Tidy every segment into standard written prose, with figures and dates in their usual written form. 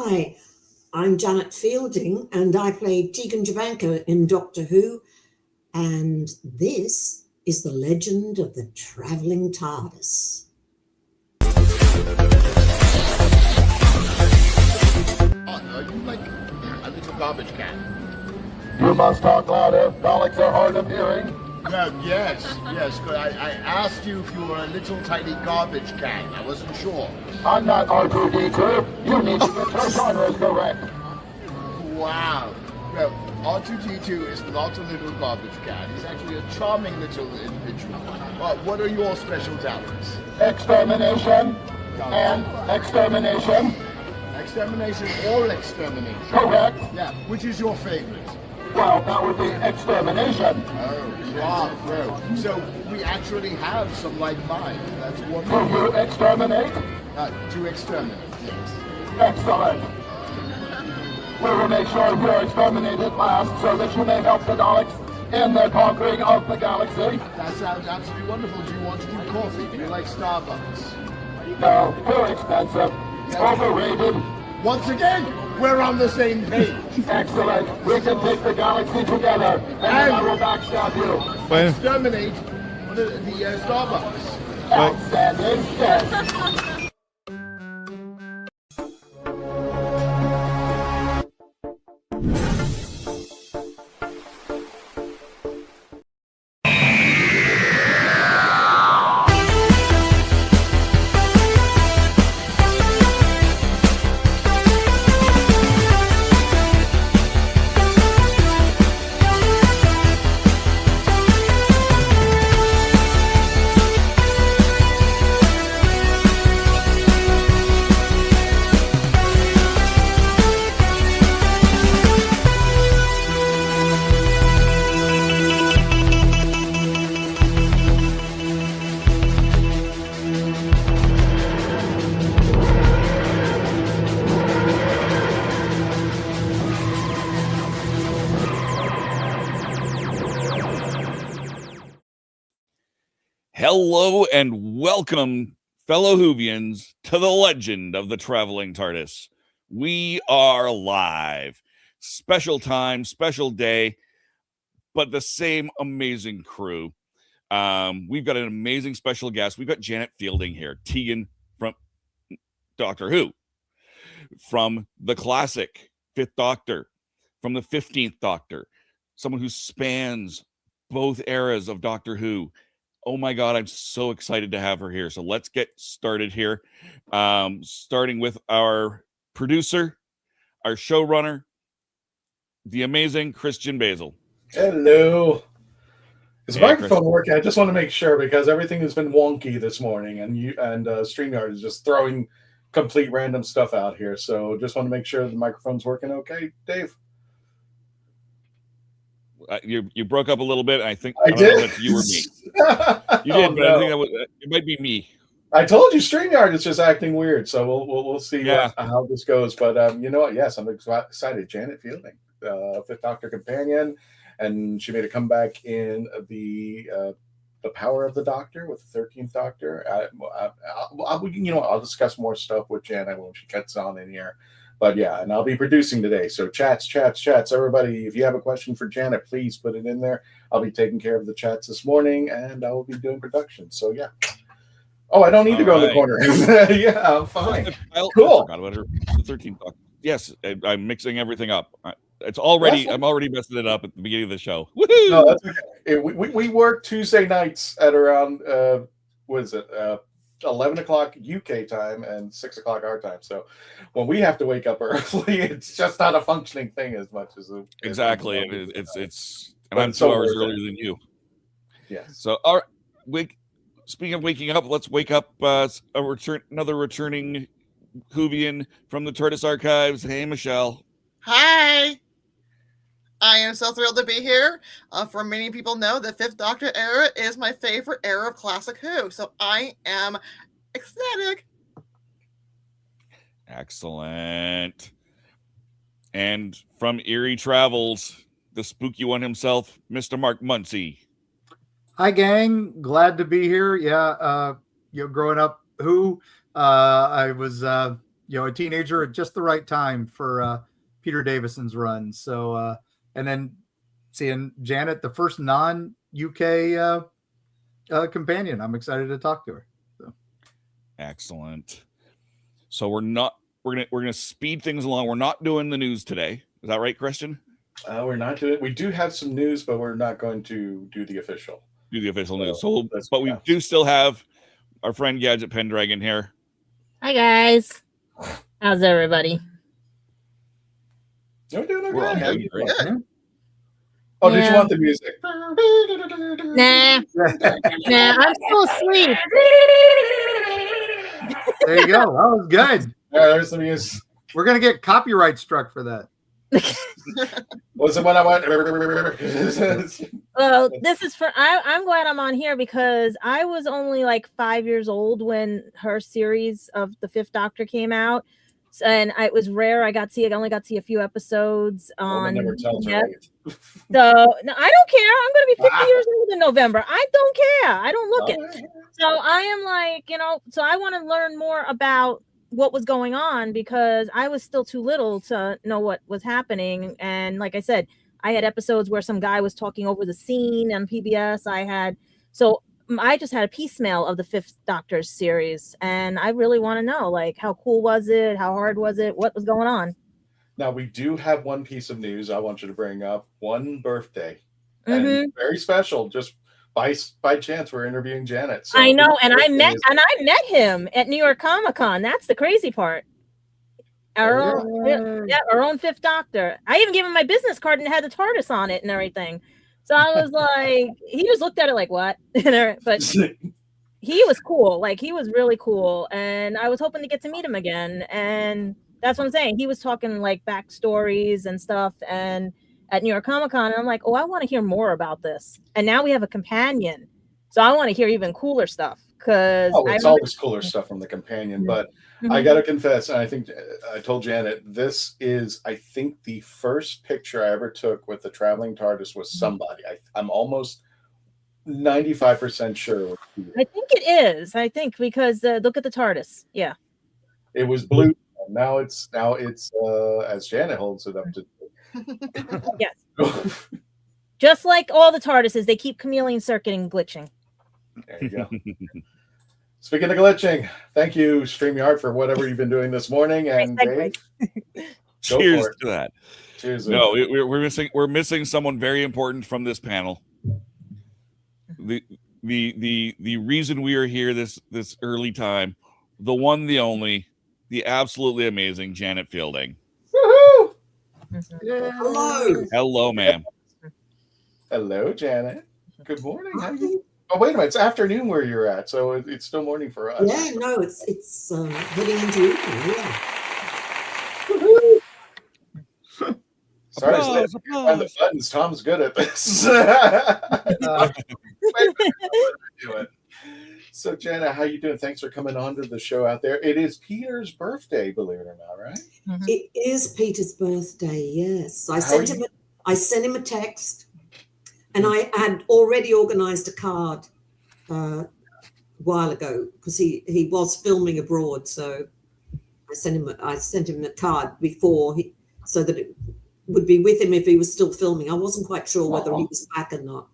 Hi, I'm Janet Fielding, and I play Tegan Jovanka in Doctor Who, and this is The Legend of the Traveling TARDIS. Are you like a little garbage can? You must talk louder. Daleks are hard of hearing. Yes. I asked you if you were a little tiny garbage can. I wasn't sure. I'm not R2D2. You need to get your genres correct. Wow. Well, R2D2 is not a little garbage can. He's actually a charming little individual. What are your special talents? Extermination and extermination. Extermination or extermination? Correct. Yeah. Which is your favorite? Well, that would be extermination. Oh, wow. Well, so we actually have some like mine. That's wonderful. Will you exterminate? To exterminate, yes. Excellent. We will make sure you're exterminated last so that you may help the Daleks in the conquering of the galaxy. That sounds absolutely wonderful. Do you want to do coffee? Do you like Starbucks? No, too expensive. Overrated. Once again, we're on the same page. Excellent. We can take the galaxy together, and then I will backstab you. Exterminate the Starbucks. Outstanding. Yes. Hello and welcome, fellow Whovians, to the Legend of the Traveling TARDIS. We are live. Special time, special day, but the same amazing crew. We've got an amazing special guest. We've got Janet Fielding here, Tegan from Doctor Who, from the classic Fifth Doctor, from the 15th Doctor, someone who spans both eras of Doctor Who. Oh my God, I'm so excited to have her here. So let's get started here. Starting with our producer, our showrunner, the amazing Christian Basil. Hello. Is the microphone Christian working? I just want to make sure because everything has been wonky this morning, and StreamYard is just throwing complete random stuff out here. So just want to make sure the microphone's working okay, Dave. You broke up a little bit. I think I don't did. know if you or me. You did, but I think it might be me. I told you StreamYard is just acting weird, so we'll see how this goes. But you know what? Yes, I'm excited. Janet Fielding, Fifth Doctor companion, and she made a comeback in the Power of the Doctor with the 13th Doctor. I'll discuss more stuff with Janet when she gets on in here. But yeah, and I'll be producing today. So chats. Everybody, if you have a question for Janet, please put it in there. I'll be taking care of the chats this morning, and I will be doing production. So yeah. Oh, I don't need to go in the corner. Yeah, I'm fine. Cool. I forgot about her. The 13th Doctor. Yes, I'm mixing everything up. I'm already messing it up at the beginning of the show. Woohoo! No, that's okay. We work Tuesday nights at around 11 o'clock UK time and 6 o'clock our time. So when we have to wake up early, it's just not a functioning thing as much as exactly. It's and I'm 2 hours earlier than you. Yes. So speaking of waking up, let's wake up another returning Whovian from the TARDIS archives. Hey, Michelle. Hi. I am so thrilled to be here. For many people know, the Fifth Doctor era is my favorite era of classic Who, so I am ecstatic. Excellent. And from Eerie Travels, the spooky one himself, Mr. Mark Muncie. Hi, gang. Glad to be here. Yeah, growing up, Who, I was a teenager at just the right time for Peter Davison's run. So, and then seeing Janet, the first non-UK companion, I'm excited to talk to her. So. Excellent. So we're gonna speed things along. We're not doing the news today. Is that right, Christian? We're not doing. We do have some news, but we're not going to do the official. News. So, but we do still have our friend Gadget Pendragon here. Hi guys. How's everybody? You're doing We're all okay. doing great. Oh, did you want the music? Nah, I'm still asleep. There you go. That was good. Yeah, there's the music. We're gonna get copyright struck for that. Was it when I went? Well, this is for I'm glad I'm on here because I was only like 5 years old when her series of the Fifth Doctor came out. And it was rare. I only got to see a few episodes on. Never tells Yep. right. So no, I don't care. I'm going to be 50 years old in November. I don't care. I don't look it. So I am like, so I want to learn more about what was going on because I was still too little to know what was happening. And like I said, I had episodes where some guy was talking over the scene on PBS. I just had a piecemeal of the Fifth Doctor's series, and I really want to know, like, how cool was it? How hard was it? What was going on? Now, we do have one piece of news I want you to bring up. One birthday. And very special. Just by chance, we're interviewing Janet. So I know, and I met him at New York Comic-Con. That's the crazy part. Our own Fifth Doctor. I even gave him my business card and it had the TARDIS on it and everything. So I was like, he just looked at it like, what? But he was cool. Like, he was really cool. And I was hoping to get to meet him again. And that's what I'm saying. He was talking like backstories and stuff and at New York Comic-Con. And I'm like, oh, I want to hear more about this. And now we have a companion. So I want to hear even cooler stuff. It's always cooler stuff from the companion. But I got to confess, and I think I told Janet, this is, I think, the first picture I ever took with the Traveling TARDIS was somebody. I'm almost 95% sure. I think it is. I think because look at the TARDIS. Yeah. It was blue. Now it's as Janet holds it up to. Yes. Just like all the TARDISes, they keep chameleon circuiting, glitching. There you go. Speaking of glitching, thank you, StreamYard, for whatever you've been doing this morning. And Dave, cheers to that. Cheers. No, we're missing someone very important from this panel. The reason we are here this early time, the one, the only, the absolutely amazing Janet Fielding. Woohoo! Hello, ma'am. Hello, Janet. Good morning. How are you? Oh, wait a minute. It's afternoon where you're at, so it's still morning for us. Yeah, no, it's heading into evening. Yeah. Sorry, find the buttons. Tom's good at this. So, Jana, how you doing? Thanks for coming on to the show out there. It is Peter's birthday, believe it or not, right? It is Peter's birthday. Yes, I sent him a text. And I had already organised a card a while ago because he was filming abroad. So I sent him a card before so that it would be with him if he was still filming. I wasn't quite sure whether he was back or not.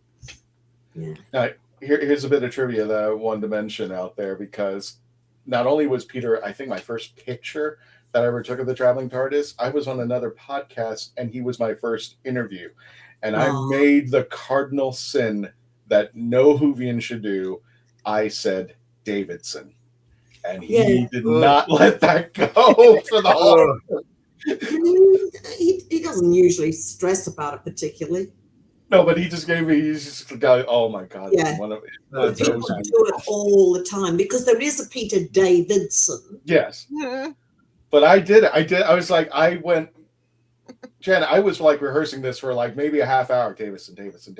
Yeah. Now, here's a bit of trivia that I wanted to mention out there because not only was Peter, I think, my first picture that I ever took of the Traveling TARDIS, I was on another podcast and he was my first interview. And I made the cardinal sin that no Whovian should do. I said Davison. And he did not let that go for the whole. He doesn't usually stress about it particularly. No, but he just gave me, he's just the guy, oh my God. Yeah. People do it all the time because there is a Peter Davidson. Yes. But I did it. I was like, Jen, I was like rehearsing this for like maybe a half hour. Davison. And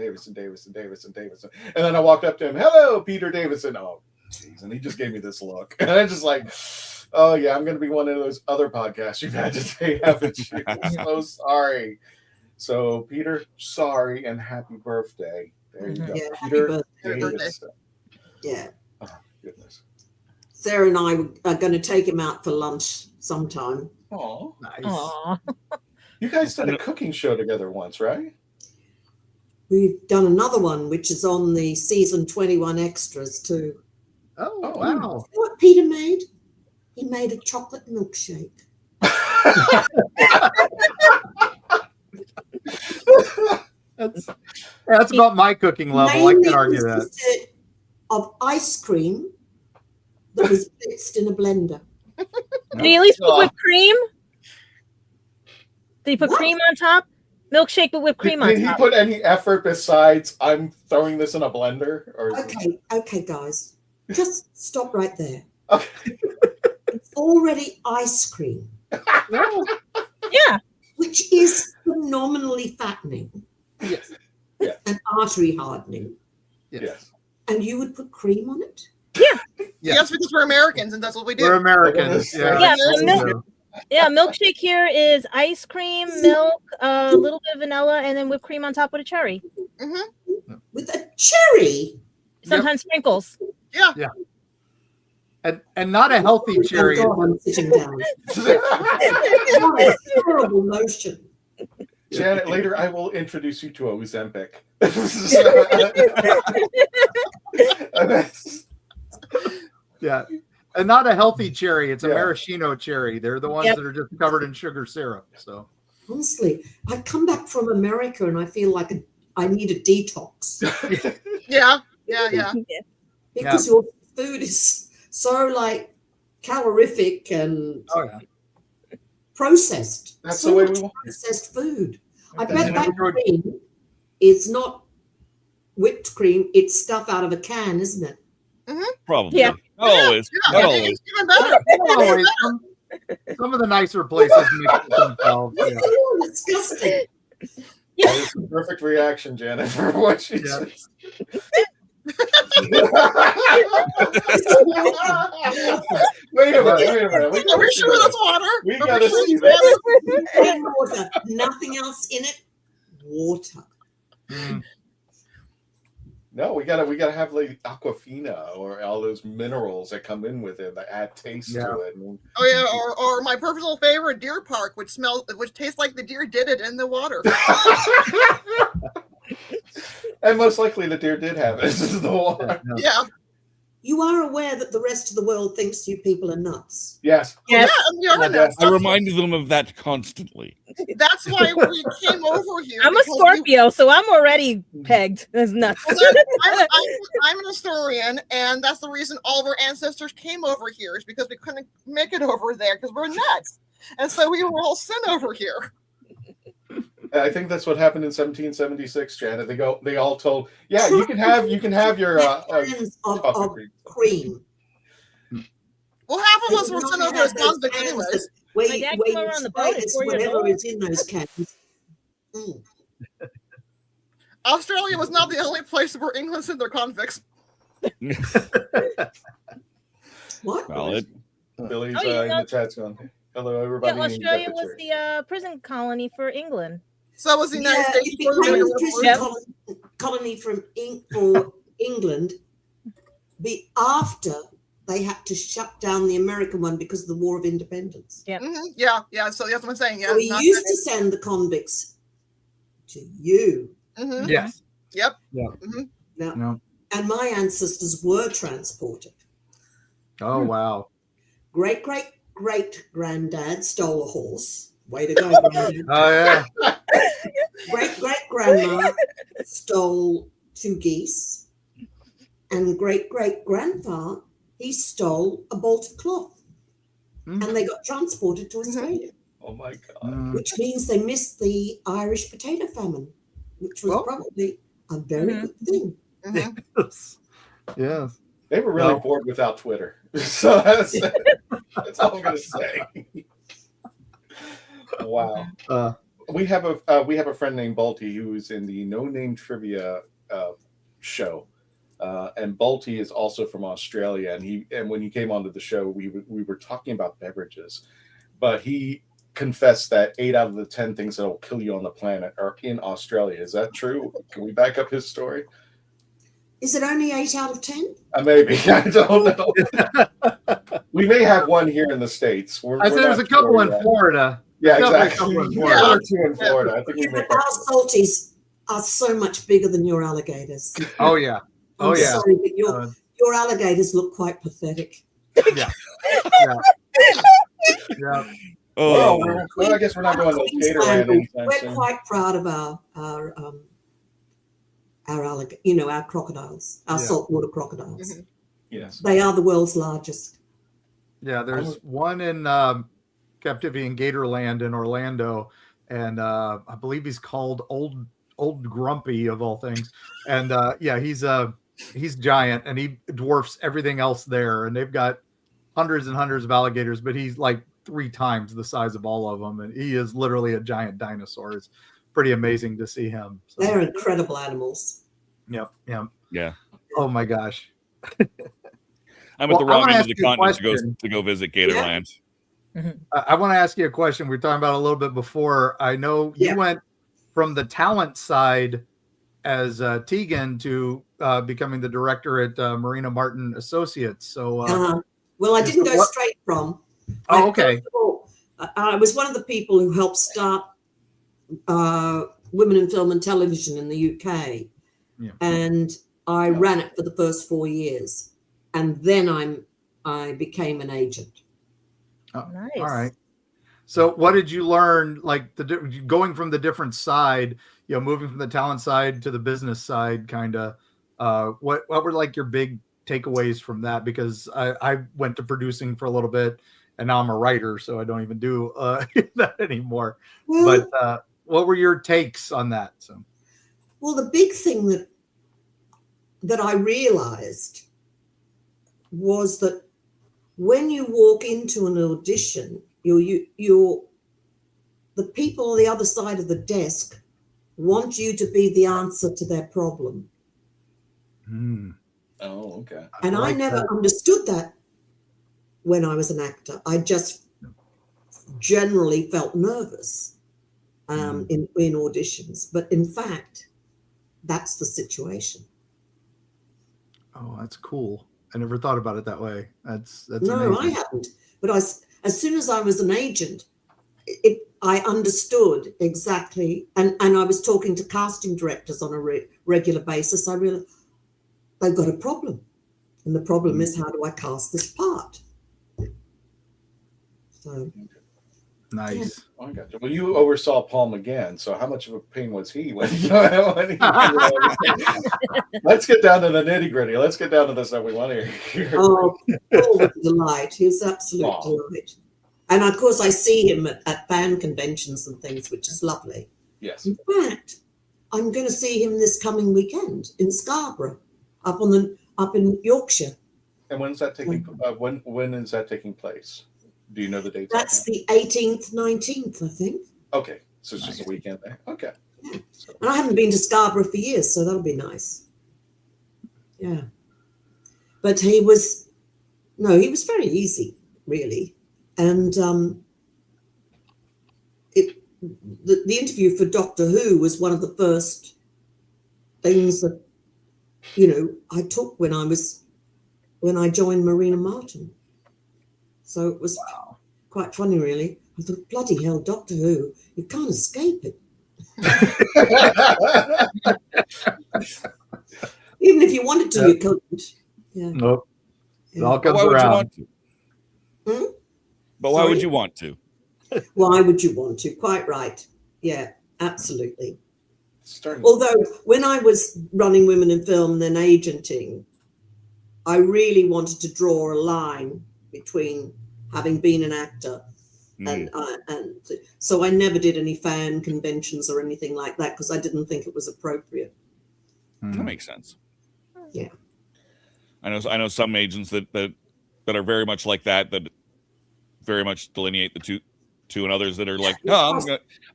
then I walked up to him. Hello, Peter Davison. Oh, jeez. And he just gave me this look. And I'm just like, oh, yeah, I'm going to be one of those other podcasts you've had today, haven't you? I'm so sorry. So, Peter, sorry and happy birthday. There you go. Yeah, Peter happy birthday. Davison. Yeah. Oh, goodness. Sarah and I are going to take him out for lunch sometime. Oh, Nice. Aw. you guys did a cooking show together once, right? We've done another one, which is on the season 21 extras too. Oh, Oh, wow. You know what Peter made? He made a chocolate milkshake. That's about my cooking level. I Mainly can't argue that. consisted of ice cream that was blitzed in a blender. Did he at least put whipped cream? Did he put What? cream on top? Milkshake with whipped cream Did on he top. put any effort besides I'm throwing this in a blender? Or is Okay, guys, just stop right there. Okay. It's already ice cream, Yeah. which is phenomenally fattening Yes. and artery hardening. Yes. And you would put cream on it? Yes, because we're Americans and that's what we do. We're Americans. Yeah, Yeah, that's so what we do. Yeah, milkshake here is ice cream, milk, a little bit of vanilla, and then whipped cream on top with a cherry. With a cherry? Sometimes sprinkles. Yeah. And not a healthy cherry. Oh God, I'm sitting down. What a terrible notion. Janet, later I will introduce you to Ozempic. Yeah. And not a healthy cherry. It's a Yeah. maraschino cherry. They're the ones Yep. that are just covered in sugar syrup. So Honestly, I come back from America and I feel like I need a detox Yeah. because your food is so like calorific and oh yeah. processed. That's so the way much we want it. processed food. I That's bet the way that we cream is not whipped cream, it's stuff out of a can, isn't it? Probably. Yeah. Not always. Yeah. Not And always. it's even better. Always, some of the nicer places make it themselves. Yeah. Oh, disgusting. That is the perfect reaction, Janet, for what she Yeah. said. Wait a minute. Are we sure that's water? We Are gotta sure see it's this. water? Plain water, nothing else in it. Water. Mm. No, we gotta have like Aquafina or all those minerals that come in with it that add taste to it. And Oh yeah, or my personal favorite, Deer Park, which tastes like the deer did it in the water. and most likely the deer did have it. This is the one. Yeah, You are aware that the rest of the world thinks you people are nuts. Yes. Yes. and we are Yeah, nuts. I reminded them of that constantly. That's why we came over here. I'm a because we- Scorpio, so I'm already pegged as nuts. I'm an historian, and that's the reason all of our ancestors came over here is because we couldn't make it over there because we're nuts, and so we were all sent over here. I think that's what happened in 1776, Janet. They all told, yeah, you can have your Cans of coffee cream. Well, half of us They were do sent not over have as those convicts cans anyways. that- Where My you, dad where came you over on the spray boat at this 4 years whatever old. is in those cans. Mm. Australia was not the only place where England sent their convicts. What? Valid. Billy's Oh, you in know- the chat's going, hello, Yeah, everybody. Australia was the prison colony for England. So was the United Yeah, States it before the became Winter a War. prison Yep. colony for England after they had to shut down the American one because of the War of Independence. Yeah. Yeah. So that's what I'm saying. Yeah. So we used to send the convicts to you. Mm-hmm. Yes. Yep. Now, No. and my ancestors were transported. Oh wow. Great granddad stole a horse. Way to go, granddad. Oh yeah. Great grandma stole 2 geese. And great grandpa, he stole a bolt of cloth. Mm. And they got transported to Australia, Oh my God. Mm. which means they missed the Irish potato famine, which was Well. probably a very good thing. Mm-hmm. Yes. Yes. They were really No. bored without Twitter. So that's all I'm going to say. Wow. We have a friend named Balti who's in the No Name Trivia show, and Balti is also from Australia. And when he came onto the show, we were talking about beverages, but he confessed that 8 out of the 10 things that will kill you on the planet are in Australia. Is that true? Can we back up his story? Is it only 8 out of 10? Maybe. I don't know. We may have one here in the States. I said there's a couple in Florida. Yeah, Definitely exactly. a couple in One Florida. or two in Florida. I think we may. Our salties are so much bigger than your alligators. Oh yeah. I'm sorry, but your alligators look quite pathetic. Yeah. Yeah. Oh, well, I guess we're not going to Gatorland anytime We're soon. quite proud of our our crocodiles, our saltwater crocodiles. Yes. They are the world's largest. Yeah, there's one in captivity in Gatorland in Orlando, and I believe he's called Old Grumpy of all things. And he's giant and he dwarfs everything else there. And they've got hundreds and hundreds of alligators, but he's like 3 times the size of all of them, and he is literally a giant dinosaur. It's pretty amazing to see him. So. They're incredible animals. Yep. Yeah. Oh my gosh. I'm at the wrong end of the continent to go visit Gatorland. Yeah. I want to ask you a question. We were talking about it a little bit before. I know you went from the talent side as Tegan to becoming the director at Marina Martin Associates. So, well, I didn't go straight from. Oh, okay. I was one of the people who helped start Women in Film and Television in the UK, and I ran it for the first 4 years, and then I became an agent. Oh, nice. All right. So, what did you learn? Like going from the different side, moving from the talent side to the business side, kind of. What were like your big takeaways from that? Because I went to producing for a little bit, and now I'm a writer, so I don't even do that anymore. Well, but what were your takes on that? So, well, the big thing that I realized was that when you walk into an audition, the people on the other side of the desk want you to be the answer to their problem. Oh, okay. And I never understood that when I was an actor. I just generally felt nervous in auditions. But in fact, that's the situation. Oh, that's cool. I never thought about it that way. That's no, amazing. I hadn't. But as soon as I was an agent, I understood exactly. And I was talking to casting directors on a regular basis. I realized they've got a problem. And the problem is, how do I cast this part? So nice. Yeah. Oh, I got you. Well, you oversaw Paul McGann, so how much of a pain was he when he Let's get down to the nitty-gritty. Let's get down to the stuff we want to hear. Oh, Paul was a delight. He was an absolute delight. And of course, I see him at fan conventions and things, which is lovely. Yes. In fact, I'm going to see him this coming weekend in Scarborough, up in Yorkshire. And when's that taking? When is that taking place? Do you know the dates? That's the 18th, 19th, I think. Okay, so it's just a weekend there. Okay. Yeah. And I haven't been to Scarborough for years, so that'll be nice. Yeah. But he was very easy, really. And the interview for Doctor Who was one of the first things that, I took when I joined Marina Martin. So it was quite funny, really. I thought, bloody hell, Doctor Who, you can't escape it. Even if you wanted to, you couldn't. Yeah. Nope. Yeah. All comes Why would you around. want to? But why would you want to? Why would you want to? Quite right. Yeah, absolutely. Although when I was running Women in Film and then agenting, I really wanted to draw a line between having been an actor and so I never did any fan conventions or anything like that because I didn't think it was appropriate. That makes sense. Yeah. I know some agents that are very much like that very much delineate the two, and others that are like, no,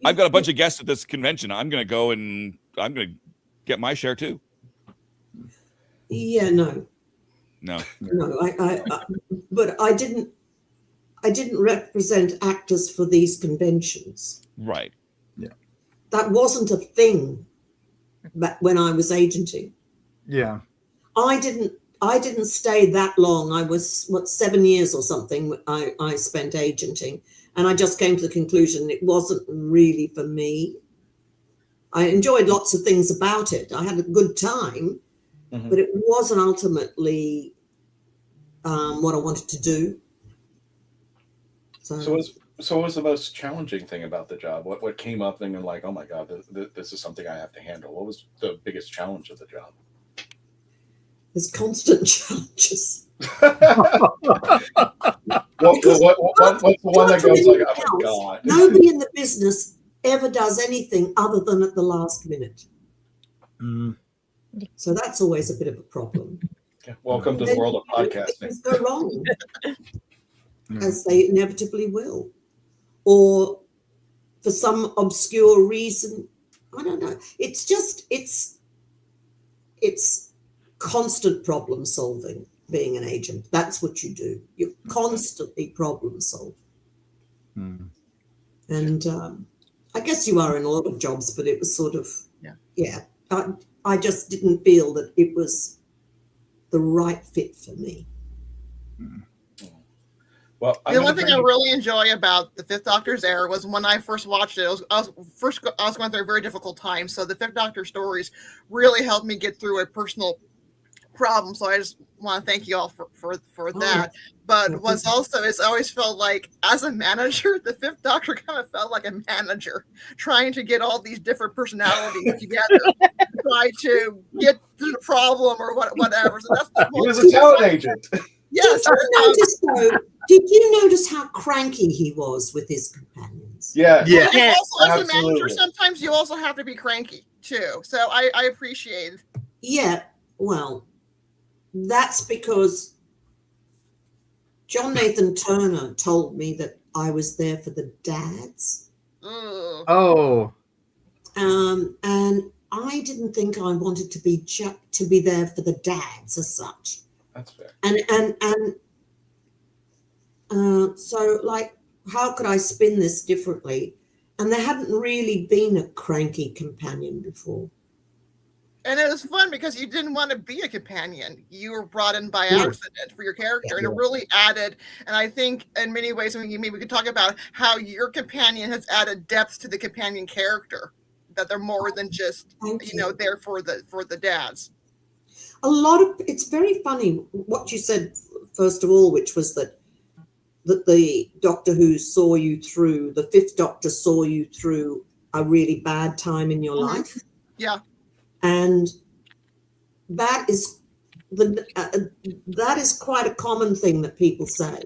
I've got a bunch of guests at this convention. I'm going to go and I'm going to get my share too. Yeah, no. But I didn't represent actors for these conventions. Right. Yeah. That wasn't a thing when I was agenting. Yeah. I didn't stay that long. I was 7 years or something. I spent agenting, and I just came to the conclusion it wasn't really for me. I enjoyed lots of things about it. I had a good time, but it wasn't ultimately what I wanted to do. So what was the most challenging thing about the job? What came up thinking like, oh my God, this is something I have to handle? What was the biggest challenge of the job? There's constant challenges. What's the one that goes like, oh my God? Nobody in the business ever does anything other than at the last minute. So that's always a bit of a problem. Yeah. Welcome to the world of podcasting. Things go wrong, as they inevitably will. Or for some obscure reason, I don't know. It's constant problem solving, being an agent. That's what you do. You're constantly problem solving. And I guess you are in a lot of jobs, but it was sort of, I just didn't feel that it was the right fit for me. Well, the one thing I really enjoy about the Fifth Doctor's era was when I first watched it. I was going through a very difficult time, so the Fifth Doctor stories really helped me get through a personal problem. So I just want to thank you all for that. But what's also is I always felt like as a manager, the Fifth Doctor kind of felt like a manager trying to get all these different personalities together, try to get through the problem or whatever. So that's he was a talent agent. Yes. Did you notice how cranky he was with his companions? Yeah. And also, as a manager, sometimes you also have to be cranky too. So I appreciate it. Yeah, well, that's because John Nathan Turner told me that I was there for the dads. Oh. And I didn't think I wanted to be there for the dads as such. That's fair. And so, like, how could I spin this differently? And there hadn't really been a cranky companion before. And it was fun because you didn't want to be a companion. You were brought in by accident for your character, and it really added. And I think in many ways, maybe we could talk about how your companion has added depth to the companion character. That they're more than just there for the dads. It's very funny what you said first of all, which was that the Doctor Who saw you through, the Fifth Doctor saw you through a really bad time in your life. Yeah. And that is quite a common thing that people say.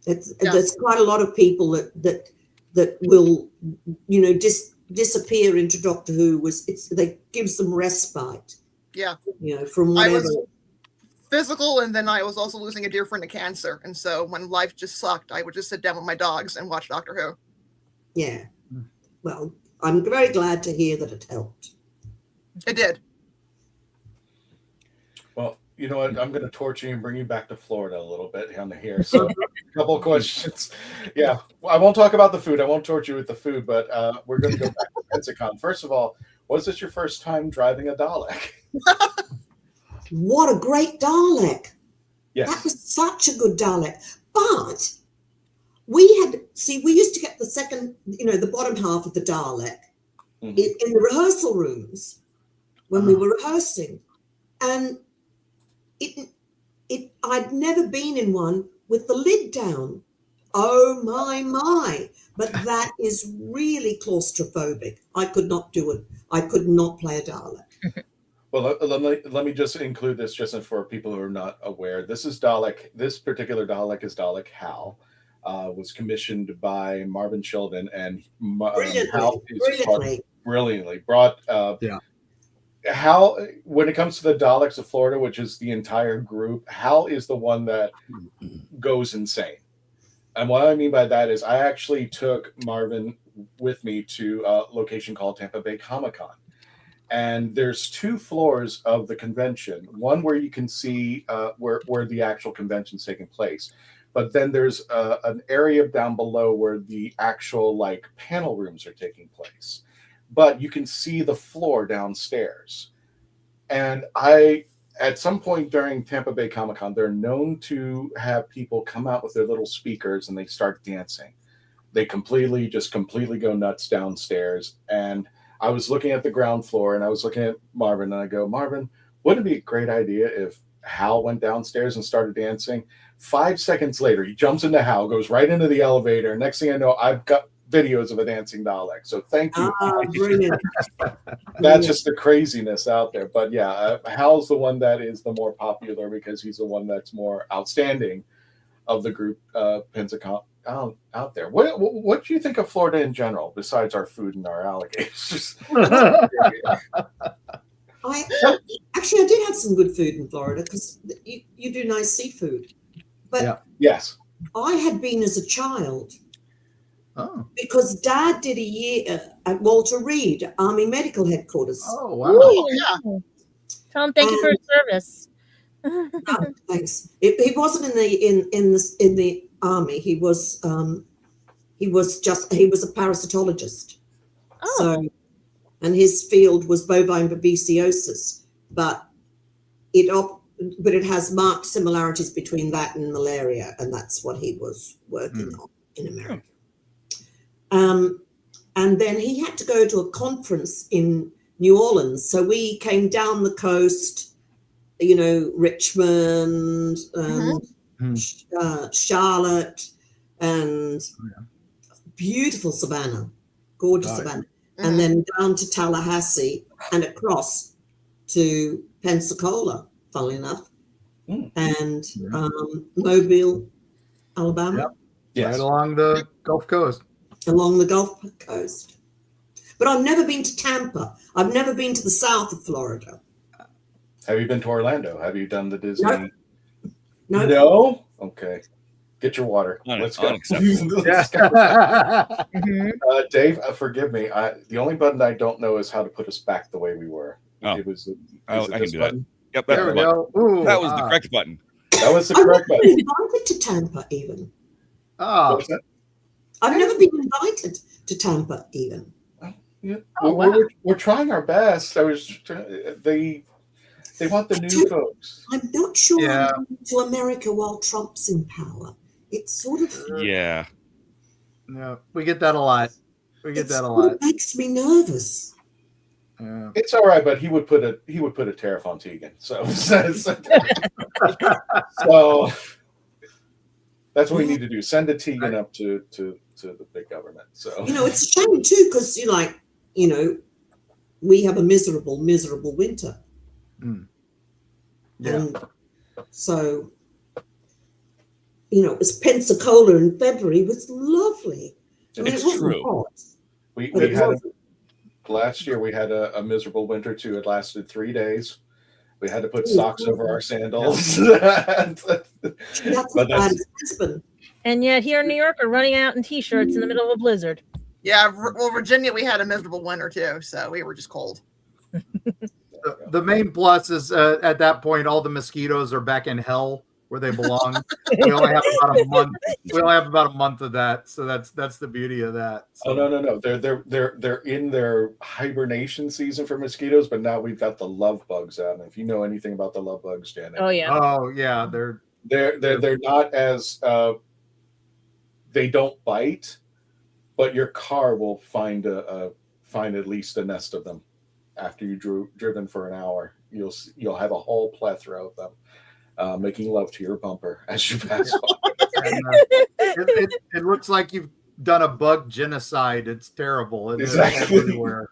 There's quite a lot of people that will, disappear into Doctor Who. That gives them respite. Yeah. From whatever. I was physical, and then I was also losing a dear friend to cancer. And so when life just sucked, I would just sit down with my dogs and watch Doctor Who. Yeah. Well, I'm very glad to hear that it helped. It did. Well, you know what? I'm going to torture you and bring you back to Florida a little bit down here. So, a couple of questions. Yeah, well, I won't talk about the food. I won't torture you with the food, but we're going to go back to Pensacon. First of all, was this your first time driving a Dalek? What a great Dalek! Yes. That was such a good Dalek. But we used to get the second, the bottom half of the Dalek in the rehearsal rooms when we were rehearsing, and I'd never been in one with the lid down. Oh my! But that is really claustrophobic. I could not do it. I could not play a Dalek. Well, let me just include this just for people who are not aware. This is Dalek. This particular Dalek is Dalek Hal. Was commissioned by Marvin Sheldon, and Hal is brilliantly brought. Hal, when it comes to the Daleks of Florida, which is the entire group, Hal is the one that goes insane. And what I mean by that is I actually took Marvin with me to a location called Tampa Bay Comic-Con. And there's 2 floors of the convention, one where you can see where the actual convention's taking place. But then there's an area down below where the actual panel rooms are taking place. But you can see the floor downstairs. And I at some point during Tampa Bay Comic-Con, they're known to have people come out with their little speakers and they start dancing. They completely go nuts downstairs. And I was looking at the ground floor and I was looking at Marvin and I go, Marvin, wouldn't it be a great idea if Hal went downstairs and started dancing? 5 seconds later, he jumps into Hal, goes right into the elevator. Next thing I know, I've got videos of a dancing Dalek. So thank you. Brilliant. That's just the craziness out there. But yeah, Hal's the one that is the more popular because he's the one that's more outstanding of the group, Pensacon out there. What do you think of Florida in general, besides our food and our alligators? I did have some good food in Florida because you do nice seafood. But yes, I had been as a child. Oh. Because Dad did a year at Walter Reed Army Medical Headquarters. Oh wow! Oh, yeah. Tell him thank you for his service. No, thanks. He wasn't in the army. He was a parasitologist. Oh. So, and his field was bovine babesiosis, but it has marked similarities between that and malaria, and that's what he was working on in America. And then he had to go to a conference in New Orleans. So we came down the coast, Richmond, Charlotte, and beautiful Savannah, gorgeous Savannah. And then down to Tallahassee and across to Pensacola, funnily enough, and Mobile, Alabama. Yep. Yes. Right along the Gulf Coast. Along the Gulf Coast. But I've never been to Tampa. I've never been to the south of Florida. Have you been to Orlando? Have you done the Disney? No. No? Okay. Get your water. Let's go. Dave, forgive me. The only button I don't know is how to put us back the way we were. Oh. It was. I can do button? that. Yep, There we go. Ooh, that was the correct button. That was the I've correct never button. been invited to Tampa even. Oh, I've never been invited to Tampa even. Yeah. Oh, wow. We're trying our best. They want the new folks. I'm not sure Yeah. I'm going to America while Trump's in power. It's sort of Yeah. no, we get that a lot. We get that a sort lot. of makes me nervous. Yeah. It's all right, but he would put a tariff on Tegan. So that's what we need to do. Send a Tegan up to the big government. So It's a shame too because we have a miserable winter. Yeah. And so, it was Pensacola in February was lovely. I mean, It's it wasn't true. hot. we But it had wasn't. last year we had a miserable winter too. It lasted 3 days. We had to put socks over our sandals. That's But as bad as Lisbon. And yet here in New York, we're running out in t-shirts in the middle of a blizzard. Yeah, well, Virginia, we had a miserable winter too, so we were just cold. The main plus is at that point, all the mosquitoes are back in hell where they belong. We only have about a month. We only have about a month of that, so that's the beauty of that. So. Oh no! They're in their hibernation season for mosquitoes, but now we've got the love bugs out. And if you know anything about the love bugs, Janet, Oh yeah. Oh yeah, they're not as they don't bite, but your car will find at least a nest of them after you driven for an hour. You'll have a whole plethora of them making love to your bumper as you pass by. And, it looks like you've done a bug genocide. It's terrible. Exactly. Everywhere.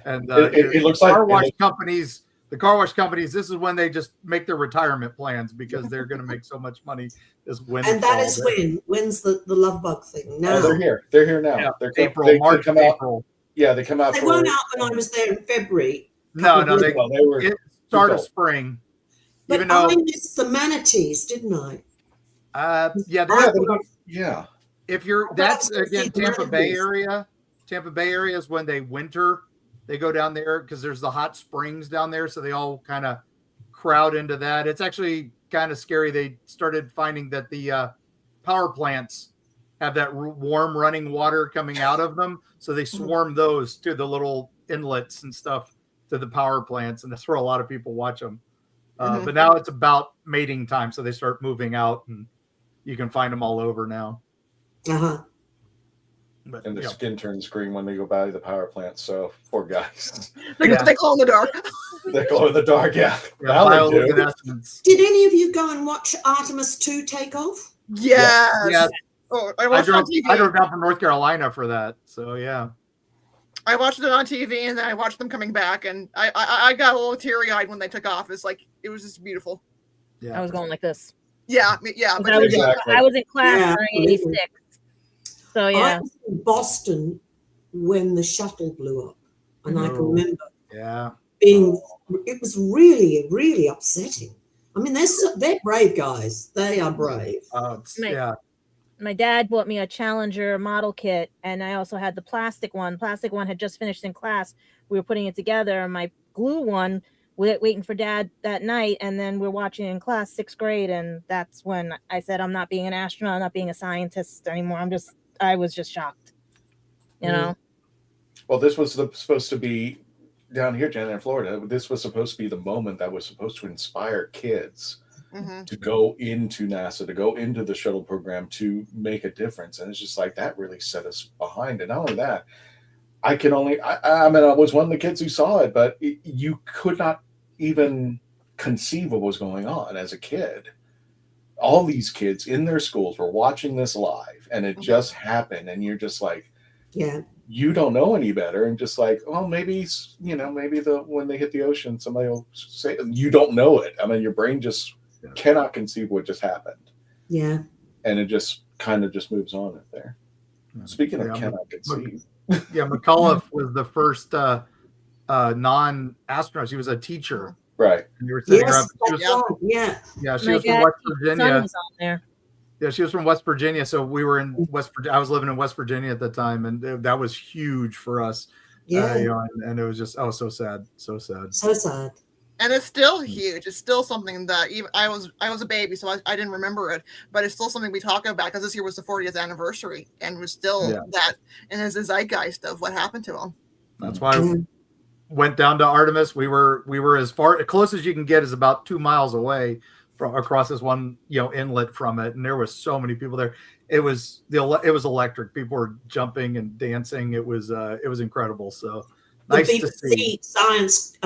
And It looks like car wash companies. The car wash companies. This is when they just make their retirement plans because they're going to make so much money this winter. And that is when's the love bug thing now? Oh, they're here. They're here now. Yeah, They're March, come out. April. Yeah, they come out. They weren't out when I was there in February. No, they were. It start of spring. But Even though I missed the manatees, didn't I? Yeah. If you're I that's was gonna again say Tampa Bay manatees. area. Tampa Bay area is when they winter. They go down there because there's the hot springs down there, so they all kind of crowd into that. It's actually kind of scary. They started finding that the power plants have that warm running water coming out of them, so they swarm those to the little inlets and stuff to the power plants, and that's where a lot of people watch them. But now it's about mating time, so they start moving out, and you can find them all over now. But, and the skin turns green when they go by the power plant. So poor guys. They glow in the dark. They glow in the dark. Yeah. Bioluminescence. Did any of you go and watch Artemis 2 take off? Yes. Yeah. Oh, I drove down from North Carolina for that. So yeah. I watched it on TV, and then I watched them coming back, and I got a little teary-eyed when they took off. It's like, it was just beautiful. Yeah. I was going like this. Yeah. But I was in class during 86. So yeah. I was in Boston when the shuttle blew up, and I can remember it was really, really upsetting. I mean, they're brave guys. They are brave. My dad bought me a Challenger model kit, and I also had the plastic one. Plastic one had just finished in class. We were putting it together, and my glue one, waiting for Dad that night, and then we're watching in class, 6th grade, and that's when I said, I'm not being an astronaut, I'm not being a scientist anymore. I was just shocked, you know. Well, this was supposed to be down here, Janet, in Florida. This was supposed to be the moment that was supposed to inspire kids to go into NASA, to go into the shuttle program, to make a difference. And it's just like, that really set us behind. And not only that, I mean, I was one of the kids who saw it, but you could not even conceive what was going on as a kid. All these kids in their schools were watching this live, and it just happened. And you're just like, you don't know any better. And just like, oh, maybe when they hit the ocean, somebody will say, you don't know it. I mean, your brain just cannot conceive what just happened. Yeah. And it just kind of just moves on there. Speaking of cannot conceive. McCullough was the first non-astronaut. She was a teacher. Right. And you were setting her up. She was from West Virginia. Yeah, she was from West Virginia. So we were in West Virginia. I was living in West Virginia at the time, and that was huge for us. And it was just so sad. So sad. So sad. And it's still huge. It's still something that even I was a baby, so I didn't remember it, but it's still something we talk about because this year was the 40th anniversary, and we're still that, and it's a zeitgeist of what happened to him. That's why I went down to Artemis. We were as close as you can get is about 2 miles away from across this one inlet from it, and there was so many people there. It was electric. People were jumping and dancing. It was incredible. So nice to see. Science.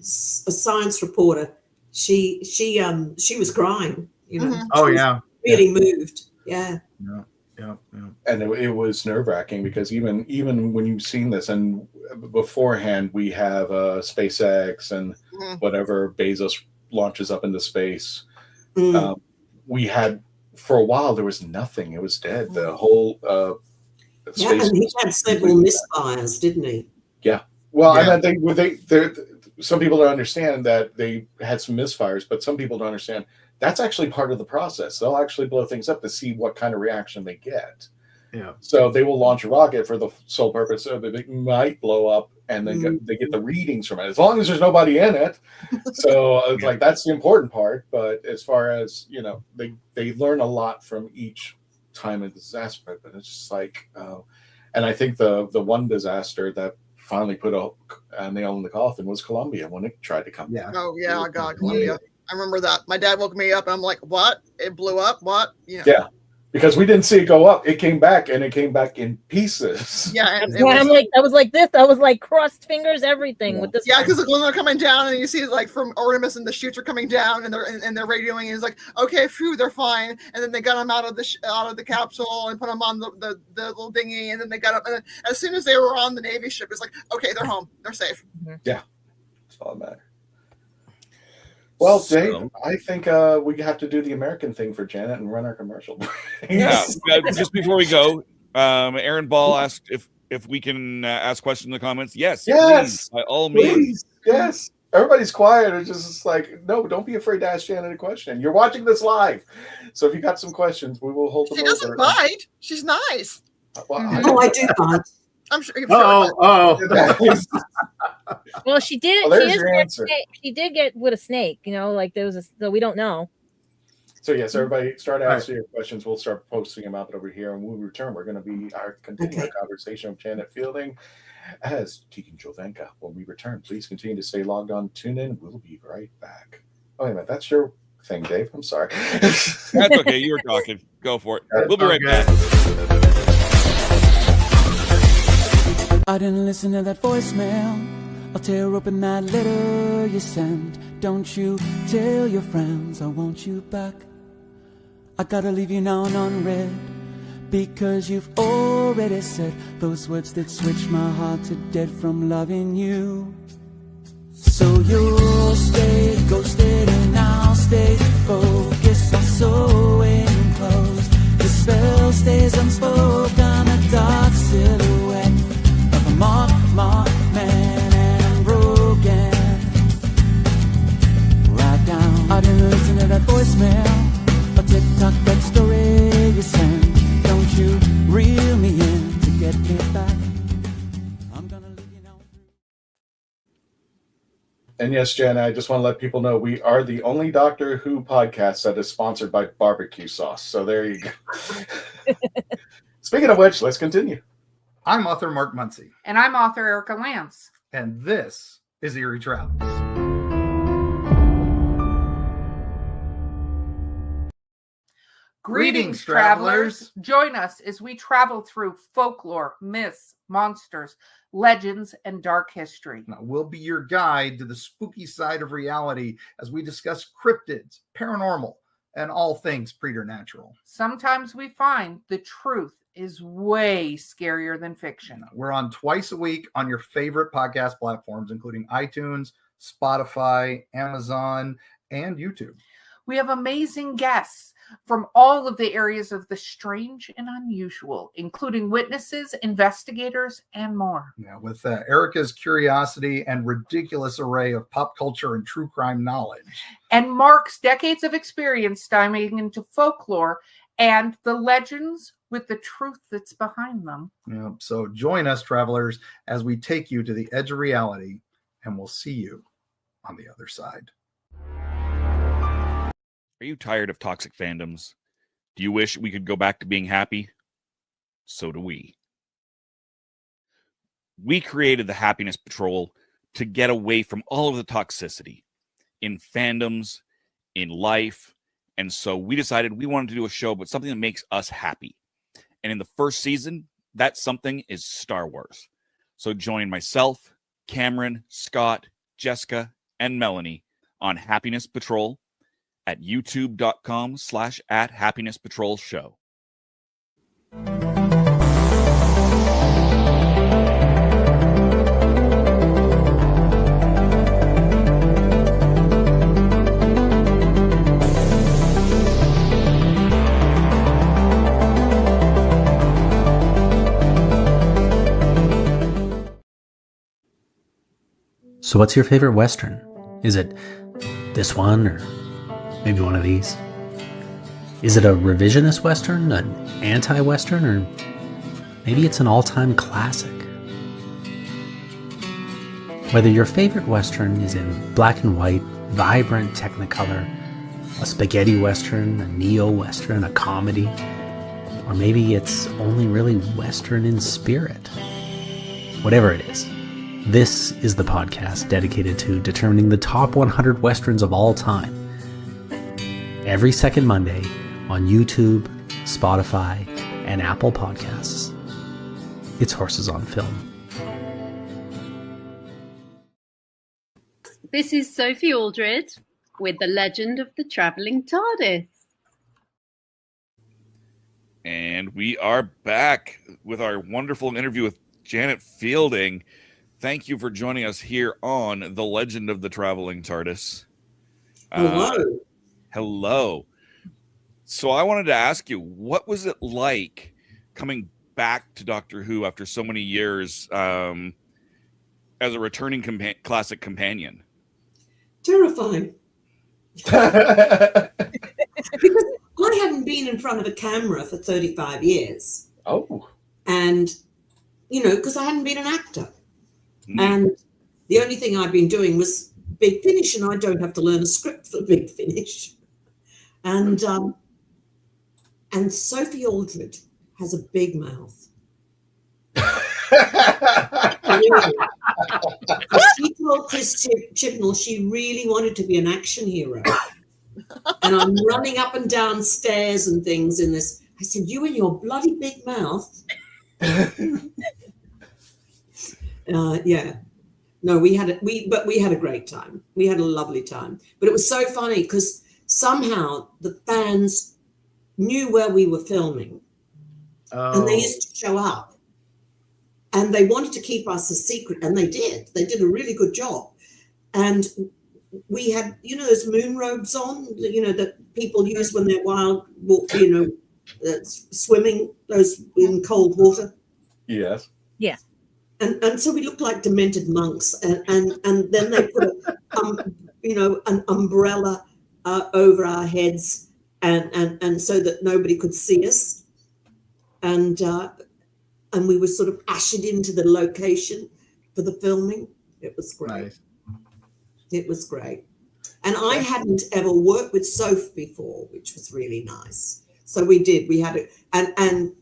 A science reporter, she was crying, really moved. Yeah. And it was nerve-wracking because even when you've seen this, and beforehand we have SpaceX and whatever Bezos launches up into space, we had, for a while there was nothing. It was dead. The whole space, and he had several misfires, didn't he? Yeah. Well, I mean, they some people don't understand that they had some misfires, but some people don't understand that's actually part of the process. They'll actually blow things up to see what kind of reaction they get. Yeah. So they will launch a rocket for the sole purpose of it might blow up, and then they get the readings from it, as long as there's nobody in it. So it's like, that's the important part. But as far as, they learn a lot from each time of disaster, but it's just like, and I think the one disaster that finally put a nail in the coffin was Columbia when it tried to come back. Oh yeah, God, Columbia. I remember that. My dad woke me up, and I'm like, "What? It blew up? What?" Yeah, because we didn't see it go up. It came back, and it came back in pieces. Yeah, I was like this. I was like crossed fingers, everything with this. Yeah, because when they're coming down, and you see like from Artemis, and the chutes are coming down, and they're radioing, and it's like, okay, phew, they're fine. And then they got them out of the capsule and put them on the little dinghy, and then they got up. And then as soon as they were on the Navy ship, it's like, okay, they're home, they're safe. Yeah, that's all that matters. Well, Dave, I think we have to do the American thing for Janet and run our commercial. Just before we go, Aaron Ball asked if we can ask questions in the comments. Yes, please, by all means. Yes. Everybody's quiet. It's just like, no, don't be afraid to ask Janet a question. You're watching this live. So if you got some questions, we will hold them over. She doesn't bite. She's nice. I do bite. I'm sure. Well, she did. She did get with a snake. Like there was so we don't know. So yes, everybody start asking your questions. We'll start posting them out over here, and when we return, we're going to continue our conversation with Janet Fielding as Tegan Jovanka. When we return, please continue to stay logged on. Tune in. We'll be right back. Oh, wait a minute. That's your thing, Dave. I'm sorry. That's okay. You were talking. Go for it. We'll be right back. I didn't listen to that voicemail. I'll tear open that letter you sent. Don't you tell your friends I want you back. I gotta leave you now and unread, because you've already said those words that switch my heart to dead from loving you. So you'll stay ghosted and I'll stay focused on sewing clothes. The spell stays unspoken, a dark silhouette of a marked man, and I'm broken. Right down, I didn't listen to that voicemail. A tick-tock, that story you sent. Don't you reel me in to get me back. I'm gonna leave you now. And yes, Jen, I just want to let people know we are the only Doctor Who podcast that is sponsored by barbecue sauce. So there you go. Speaking of which, let's continue. I'm author Mark Muncy. And I'm author Erica Lance. And this is Eerie Travels. Greetings, travelers. Join us as we travel through folklore, myths, monsters, legends, and dark history. Now, we'll be your guide to the spooky side of reality as we discuss cryptids, paranormal, and all things preternatural. Sometimes we find the truth is way scarier than fiction. We're on twice a week on your favorite podcast platforms, including iTunes, Spotify, Amazon, and YouTube. We have amazing guests from all of the areas of the strange and unusual, including witnesses, investigators, and more. Yeah, with Erica's curiosity and ridiculous array of pop culture and true crime knowledge. And Mark's decades of experience diving into folklore and the legends with the truth that's behind them. Yeah, so join us, travelers, as we take you to the edge of reality, and we'll see you on the other side. Are you tired of toxic fandoms? Do you wish we could go back to being happy? So do we. We created the Happiness Patrol to get away from all of the toxicity in fandoms, in life, and so we decided we wanted to do a show about something that makes us happy. And in the first season, that something is Star Wars. So join myself, Cameron, Scott, Jessica, and Melanie on Happiness Patrol at youtube.com/@happinesspatrolshow. So what's your favorite Western? Is it this one or maybe one of these? Is it a revisionist Western, an anti-Western, or maybe it's an all-time classic? Whether your favorite Western is in black and white, vibrant Technicolor, a spaghetti Western, a neo-Western, a comedy, or maybe it's only really Western in spirit. Whatever it is, this is the podcast dedicated to determining the top 100 Westerns of all time. Every second Monday on YouTube, Spotify, and Apple Podcasts. It's Horses on Film. This is Sophie Aldred with The Legend of the Traveling TARDIS. And we are back with our wonderful interview with Janet Fielding. Thank you for joining us here on The Legend of the Traveling TARDIS. Hello. Hello. So I wanted to ask you, what was it like coming back to Doctor Who after so many years as a returning classic companion? Terrifying. Because I hadn't been in front of a camera for 35 years. Oh. And, because I hadn't been an actor. And the only thing I'd been doing was Big Finish, and I don't have to learn a script for Big Finish. And Sophie Aldred has a big mouth. She told Chris Chibnall she really wanted to be an action hero. And I'm running up and down stairs and things in this. I said, you and your bloody big mouth. Yeah. No, we had a great time. We had a lovely time. But it was so funny because somehow the fans knew where we were filming. And they used to show up. And they wanted to keep us a secret, and they did. They did a really good job. And we had, those moon robes on, that people use when they're wild, swimming, those in cold water. Yes. Yeah. And so we looked like demented monks. And then they put an umbrella over our heads, and so that nobody could see us. And we were sort of ushered into the location for the filming. It was great. Nice. It was great. And I hadn't ever worked with Soph before, which was really nice. So we did. We had it, and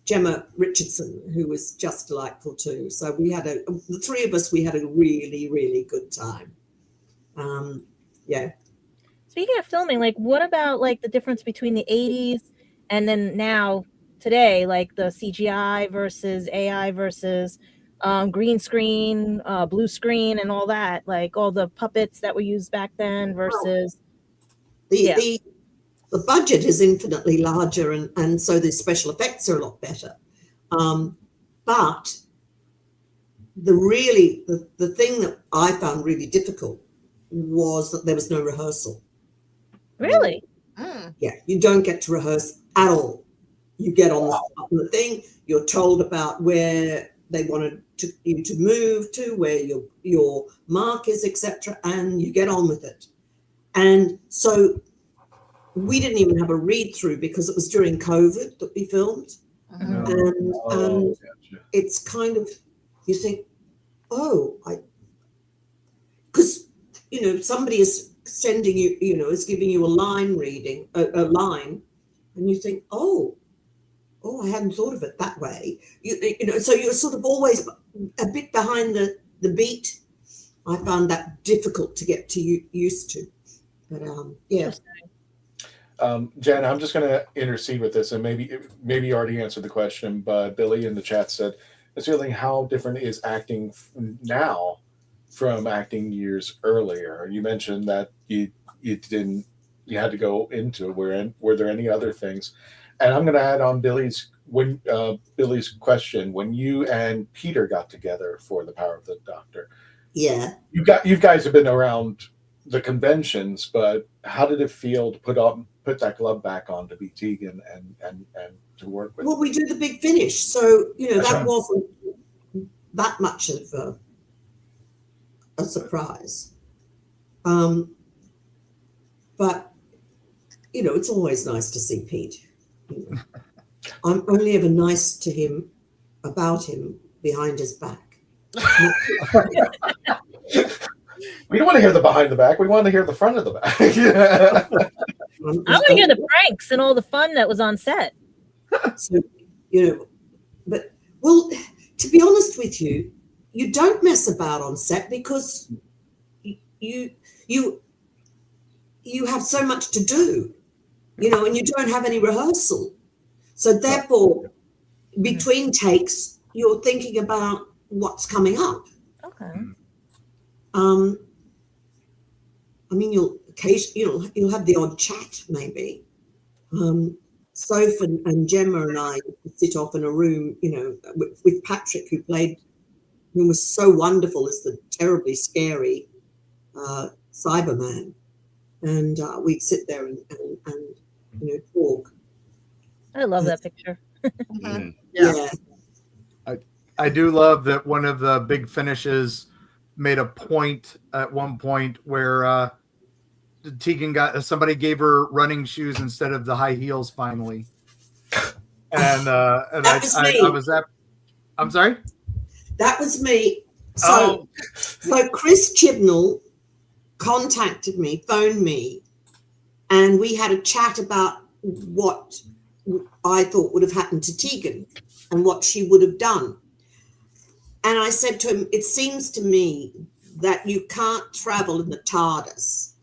Gemma Richardson, who was just delightful too. So we had the three of us. We had a really, really good time. Yeah. Speaking of filming, what about the difference between the 80s and then now? Today, like the CGI versus AI versus green screen, blue screen, and all that, like all the puppets that were used back then versus the budget is infinitely larger, and so the special effects are a lot better. But the thing that I found really difficult was that there was no rehearsal. Really? Yeah, you don't get to rehearse at all. You get on the thing, you're told about where they wanted you to move to, where your mark is, etc., and you get on with it. And so we didn't even have a read-through because it was during COVID that we filmed. And it's kind of, you think, because, somebody is sending you, is giving you a line reading, a line, and you think, oh, I hadn't thought of it that way. So you're sort of always a bit behind the beat. I found that difficult to get used to. But yeah. Jen, I'm just going to intercede with this, and maybe you already answered the question, but Billy in the chat said, "It's feeling how different is acting now from acting years earlier?" You mentioned that you had to go into it. Were there any other things? And I'm going to add on Billy's question. When you and Peter got together for The Power of the Doctor, yeah, you guys have been around the conventions, but how did it feel to put that glove back on to be Tegan and to work with? Well, we did the big finish, so that wasn't that much of a surprise. But it's always nice to see Pete. I'm only ever nice to him about him behind his back. We don't want to hear the behind the back. We want to hear the front of the back. I want to hear the pranks and all the fun that was on set. So, but to be honest with you, you don't mess about on set because you have so much to do, and you don't have any rehearsal. So therefore, between takes, you're thinking about what's coming up. Okay. I mean, you'll have the odd chat maybe. Soph and Gemma and I sit off in a room, with Patrick, who was so wonderful as the terribly scary Cyberman, and we'd sit there and talk. I love that picture. Yeah. I do love that one of the big finishes made a point at one point where Tegan somebody gave her running shoes instead of the high heels finally. And I was that. I'm sorry? That was me. So Chris Chibnall contacted me, phoned me, and we had a chat about what I thought would have happened to Tegan. and what she would have done. And I said to him, it seems to me that you can't travel in the TARDIS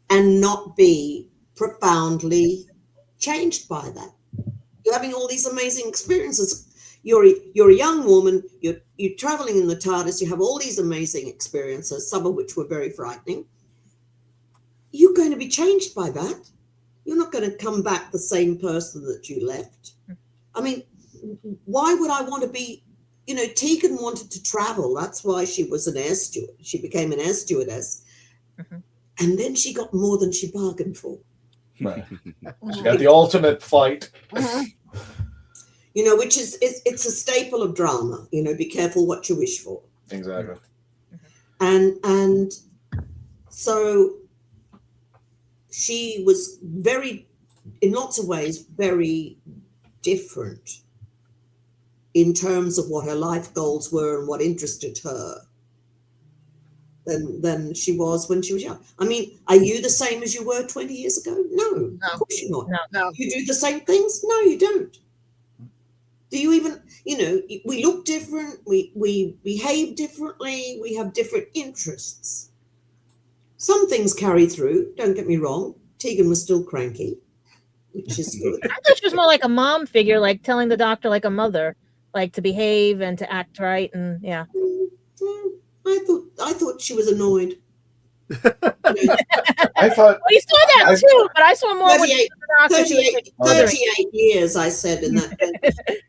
and not be profoundly changed by that. You're having all these amazing experiences. You're a young woman, you're traveling in the TARDIS, you have all these amazing experiences, some of which were very frightening. You're going to be changed by that. You're not going to come back the same person that you left. I mean, why would I want to be, you know, Tegan wanted to travel. That's why she was an air steward. She became an air stewardess. And then she got more than she bargained for. Right. She got the ultimate flight. You know, which is, it's a staple of drama. You know, be careful what you wish for. Exactly. And so she was very, in lots of ways, very different in terms of what her life goals were and what interested her than she was when she was young. I mean, are you the same as you were 20 years ago? No, of course you're not. No. You do the same things? No, you don't. Do you even, you know, we look different, we behave differently, we have different interests. Some things carry through, don't get me wrong. Tegan was still cranky, which is good. I thought she was more like a mom figure, like telling the doctor like a mother, like to behave and to act right, and yeah. I thought she was annoyed. I thought. Well, you saw that too, but I saw more. 38 years, I said in that.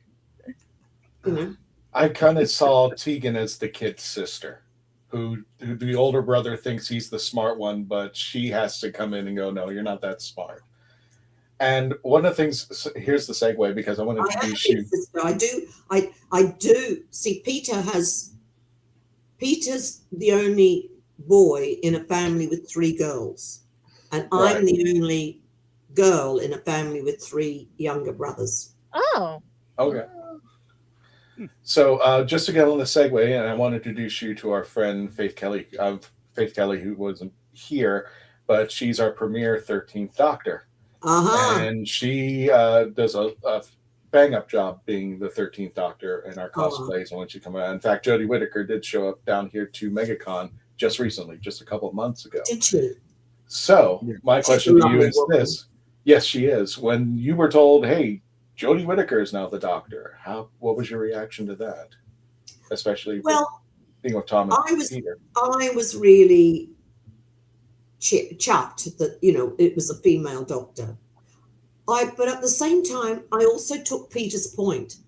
You know. I kind of saw Tegan as the kid's sister, who the older brother thinks he's the smart one, but she has to come in and go, no, you're not that smart. And one of the things, here's the segue, because I want to introduce you. I do see Peter's the only boy in a family with 3 girls, and Right. I'm the only girl in a family with 3 younger brothers. Oh. Okay. So just to get on the segue, and I want to introduce you to our friend Faith Kelly, who wasn't here, but she's our premier 13th Doctor. And she does a bang-up job being the 13th Doctor in our cosplays when she come out. In fact, Jodie Whittaker did show up down here to MegaCon just recently, just a couple of months ago. Did she? So my question to you is this. Yes, she is. When you were told, hey, Jodie Whittaker is now the Doctor, what was your reaction to that? Especially being with Tom and Peter. I was really chuffed that, you know, it was a female Doctor. But at the same time, I also took Peter's point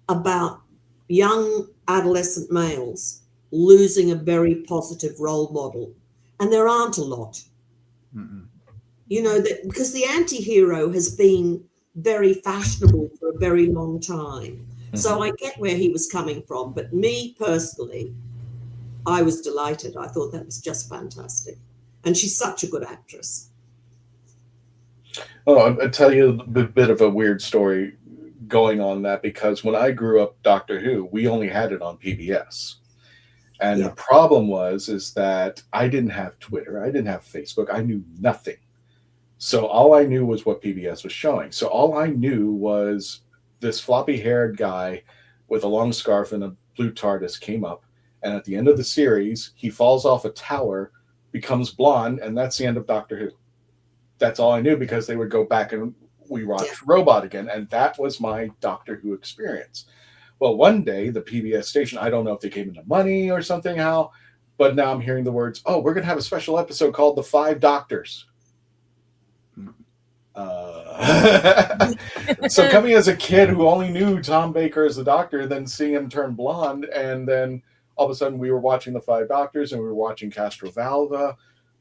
about young adolescent males losing a very positive role model, and there aren't a lot. You know, that because the anti-hero has been very fashionable for a very long time. So I get where he was coming from, but me personally, I was delighted. I thought that was just fantastic. And she's such a good actress. Oh, I'll tell you a bit of a weird story going on that, because when I grew up Doctor Who, we only had it on PBS. And the problem is that I didn't have Twitter. I didn't have Facebook. I knew nothing. So all I knew was what PBS was showing. So all I knew was this floppy-haired guy with a long scarf and a blue TARDIS came up. And at the end of the series, he falls off a tower, becomes blonde, and that's the end of Doctor Who. That's all I knew, because they would go back and we watched Robot again. And that was my Doctor Who experience. Well, one day, the PBS station, I don't know if they came into money or something, but now I'm hearing the words, oh, we're going to have a special episode called The 5 Doctors. So coming as a kid who only knew Tom Baker as the Doctor, then seeing him turn blonde, and then all of a sudden we were watching The 5 Doctors and we were watching Castrovalva.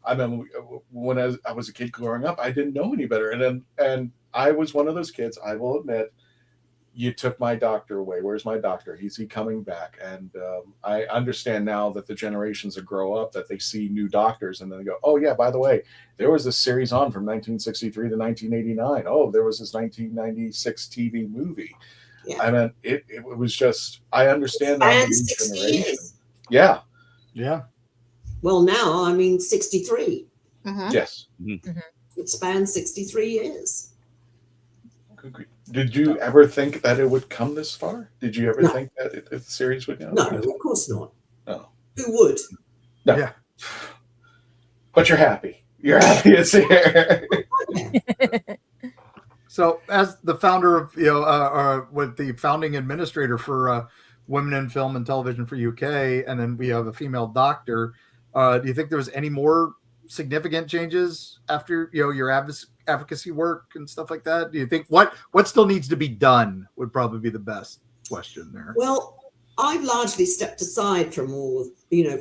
I mean, when I was a kid growing up, I didn't know any better. And I was one of those kids, I will admit, you took my Doctor away. Where's my Doctor? Is he coming back? And I understand now that the generations that grow up, that they see new Doctors and then they go, oh, yeah, by the way, there was this series on from 1963 to 1989. Oh, there was this 1996 TV movie. Yeah. I mean, it was just, I understand that. 60 years. Yeah. Yeah. Well, now, I mean, 63. Yes. It spans 63 years. Did you ever think that it would come this far? Did you ever No. think that the series would go? No, of course not. No. Who would? No. Yeah. But you're happy. You're happy it's here. So, as the founder of, with the founding administrator for Women in Film and Television for UK, and then we have a female doctor, do you think there was any more significant changes after, your advocacy work and stuff like that? Do you think what still needs to be done would probably be the best question there? Well, I've largely stepped aside from all,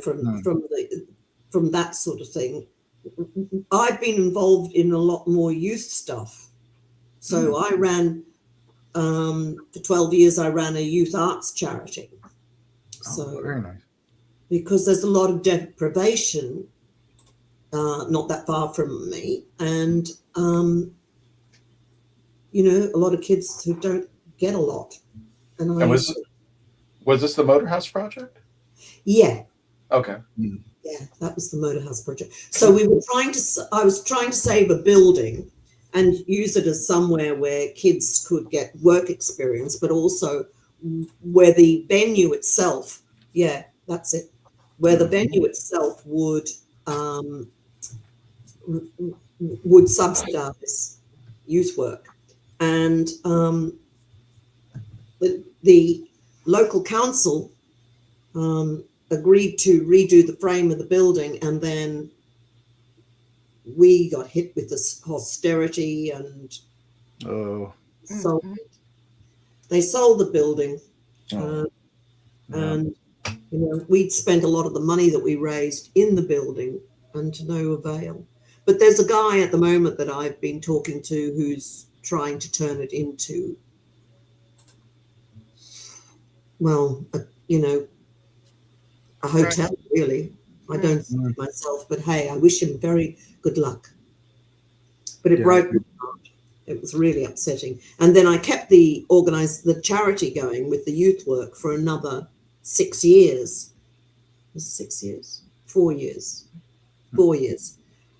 from that sort of thing. I've been involved in a lot more youth stuff. So I ran, for 12 years, I ran a youth arts charity. So very nice. Because there's a lot of deprivation, not that far from me, and a lot of kids who don't get a lot. And was this the Motor House Project? Yeah. Okay. Yeah, that was the Motor House Project. So I was trying to save a building and use it as somewhere where kids could get work experience, but also where the venue itself, that's it, where the venue itself would subsidize youth work. And the local council agreed to redo the frame of the building, and then we got hit with this austerity, and so they sold the building. And we'd spent a lot of the money that we raised in the building, and to no avail. But there's a guy at the moment that I've been talking to who's trying to turn it into, a hotel, really. I don't see it myself, but hey, I wish him very good luck. But it broke my heart. It was really upsetting. And then I kept the charity going with the youth work for another 6 years. Was it 6 years? 4 years. 4 years.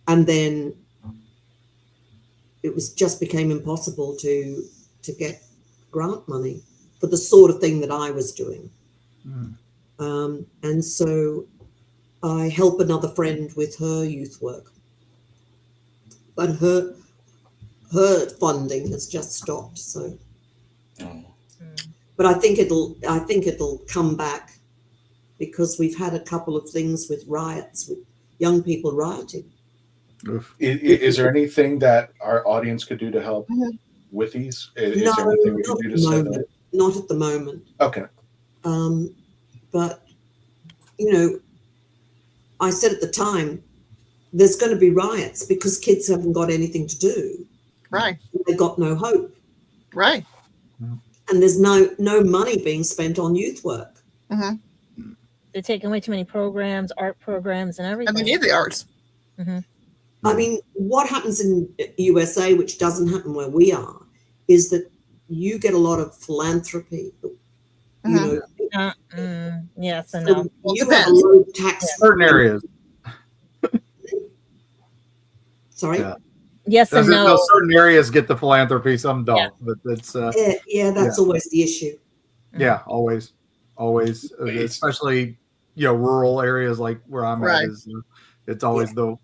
And then it just became impossible to get grant money for the sort of thing that I was doing. And so I help another friend with her youth work, but her funding has just stopped. So, but I think it'll come back, because we've had a couple of things with riots, with young people rioting. Is there anything that our audience could do to help with these? Is there anything we could do to set up? Not at the moment. Okay. But I said at the time, there's going to be riots because kids haven't got anything to do. Right. They've got no hope. Right. And there's no money being spent on youth work. They're taking away too many programs, art programs, and everything. And they need the arts. I mean, what happens in USA, which doesn't happen where we are, is that you get a lot of philanthropy. Yes and no. You have a low tax. Certain areas. Sorry? Yes and no. Certain areas get the philanthropy, some don't. But that's that's always the issue. Yeah, always, especially rural areas like where I'm at. It's always the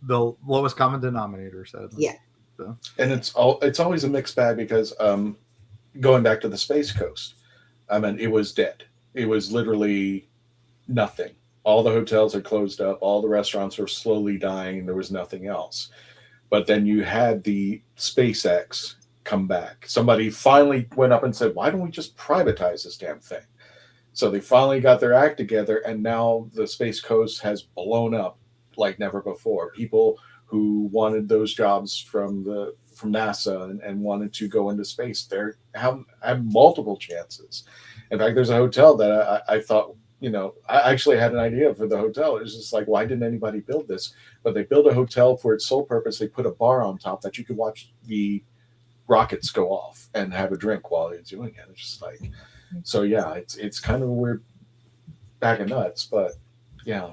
lowest common denominator. Sadly. Yeah. So. And it's always a mixed bag, because going back to the Space Coast, I mean, it was dead. It was literally nothing. All the hotels had closed up. All the restaurants were slowly dying. There was nothing else. But then you had the SpaceX come back. Somebody finally went up and said, why don't we just privatize this damn thing? So they finally got their act together, and now the Space Coast has blown up like never before. People who wanted those jobs from NASA and wanted to go into space, they have multiple chances. In fact, there's a hotel that I thought, I actually had an idea for the hotel. It was just like, why didn't anybody build this? But they built a hotel for its sole purpose. They put a bar on top that you could watch the rockets go off and have a drink while you're doing it. It's just like, so yeah, it's kind of a weird bag of nuts, but yeah,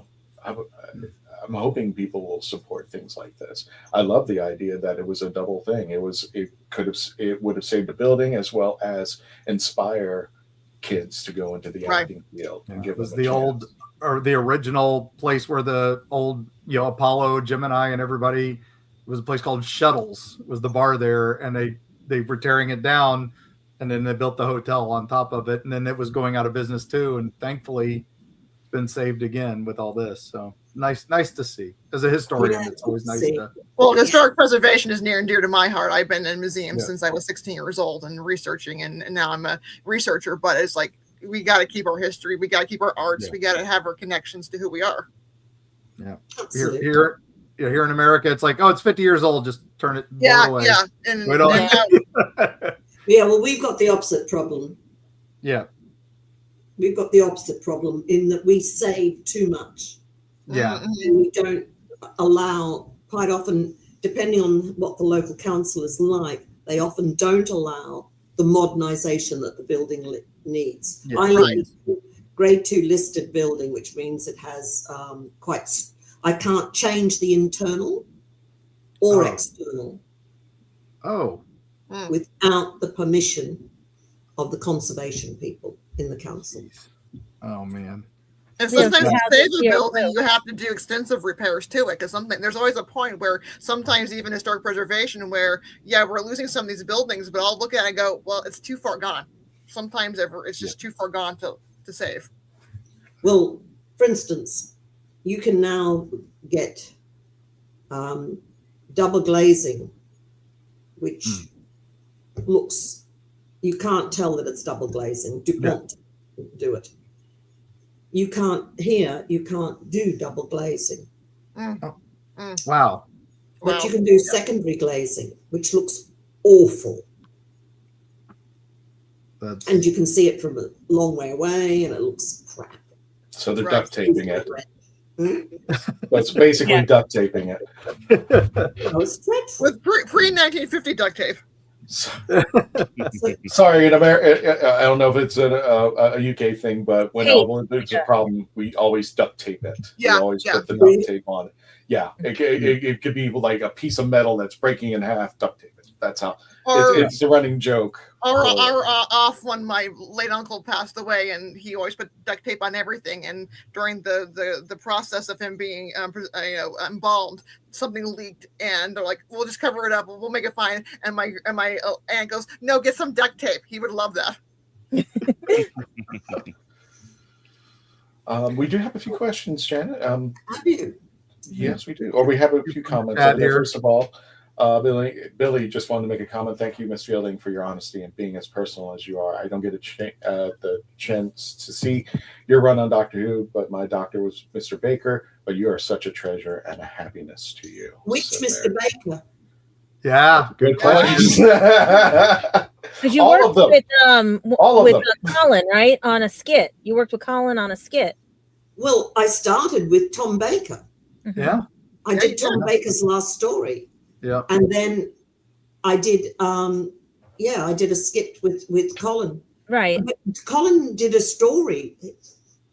I'm hoping people will support things like this. I love the idea that it was a double thing. It would have saved a building as well as inspire kids to go into the acting field and give was them the original place where the old Apollo, Gemini, and everybody. It was a place called Shuttles. Was the bar there, and they were tearing it down, and then they built the hotel on top of it, and then it was going out of business too. And thankfully, it's been saved again with all this. So nice to see. As a historian, it's always nice to. Well, historic preservation is near and dear to my heart. I've been in museums since I was 16 years old and researching, and now I'm a researcher. But it's like we got to keep our history, we got to keep our arts, we got to have our connections to who we are. Yeah, here in America, it's like, oh, it's 50 years old, just turn it away. And we don't. Well, we've got the opposite problem. Yeah. We've got the opposite problem in that we save too much. Yeah. And we don't allow, quite often, depending on what the local council is like, they often don't allow the modernization that the building needs. Yeah, I live in a grade 2 listed building, which means it has I can't change the internal or external without the permission of the conservation people in the council. Oh man! And sometimes to save the building, you have to do extensive repairs to it, because there's always a point where sometimes even historic preservation, where we're losing some of these buildings, but I'll look at it and go, well, it's too far gone. Sometimes it's just too far gone to save. Well, for instance, you can now get double glazing, which looks, you can't tell that it's double glazing. DuPont do it. You can't do double glazing. Wow. But you can do secondary glazing, which looks awful. And you can see it from a long way away, and it looks crap. So they're duct taping it. That's basically duct taping it. With pre-1950 duct tape. Sorry, in America, I don't know if it's a UK thing, but when there's a problem, we always duct tape it. We always put the duct tape on it. Yeah, it could be like a piece of metal that's breaking in half, duct tape it. That's how. It's a running joke. Off when my late uncle passed away, and he always put duct tape on everything. And during the process of him being embalmed, something leaked, and they're like, "We'll just cover it up. We'll make it fine." And my aunt goes, "No, get some duct tape. He would love that." We do have a few questions, Janet. Have you? Yes, we do. Or we have a few comments. First of all, Billy just wanted to make a comment. Thank you, Miss Fielding, for your honesty and being as personal as you are. I don't get the chance to see your run on Doctor Who, but my doctor was Mr. Baker. But you are such a treasure and a happiness to you. Which Mr. Baker? Yeah, good question. Because you worked with Colin, right, on a skit. You worked with Colin on a skit. Well, I started with Tom Baker. Yeah, I did Tom Baker's last story. Yeah, and then I did I did a skit with Colin. Right. But Colin did a story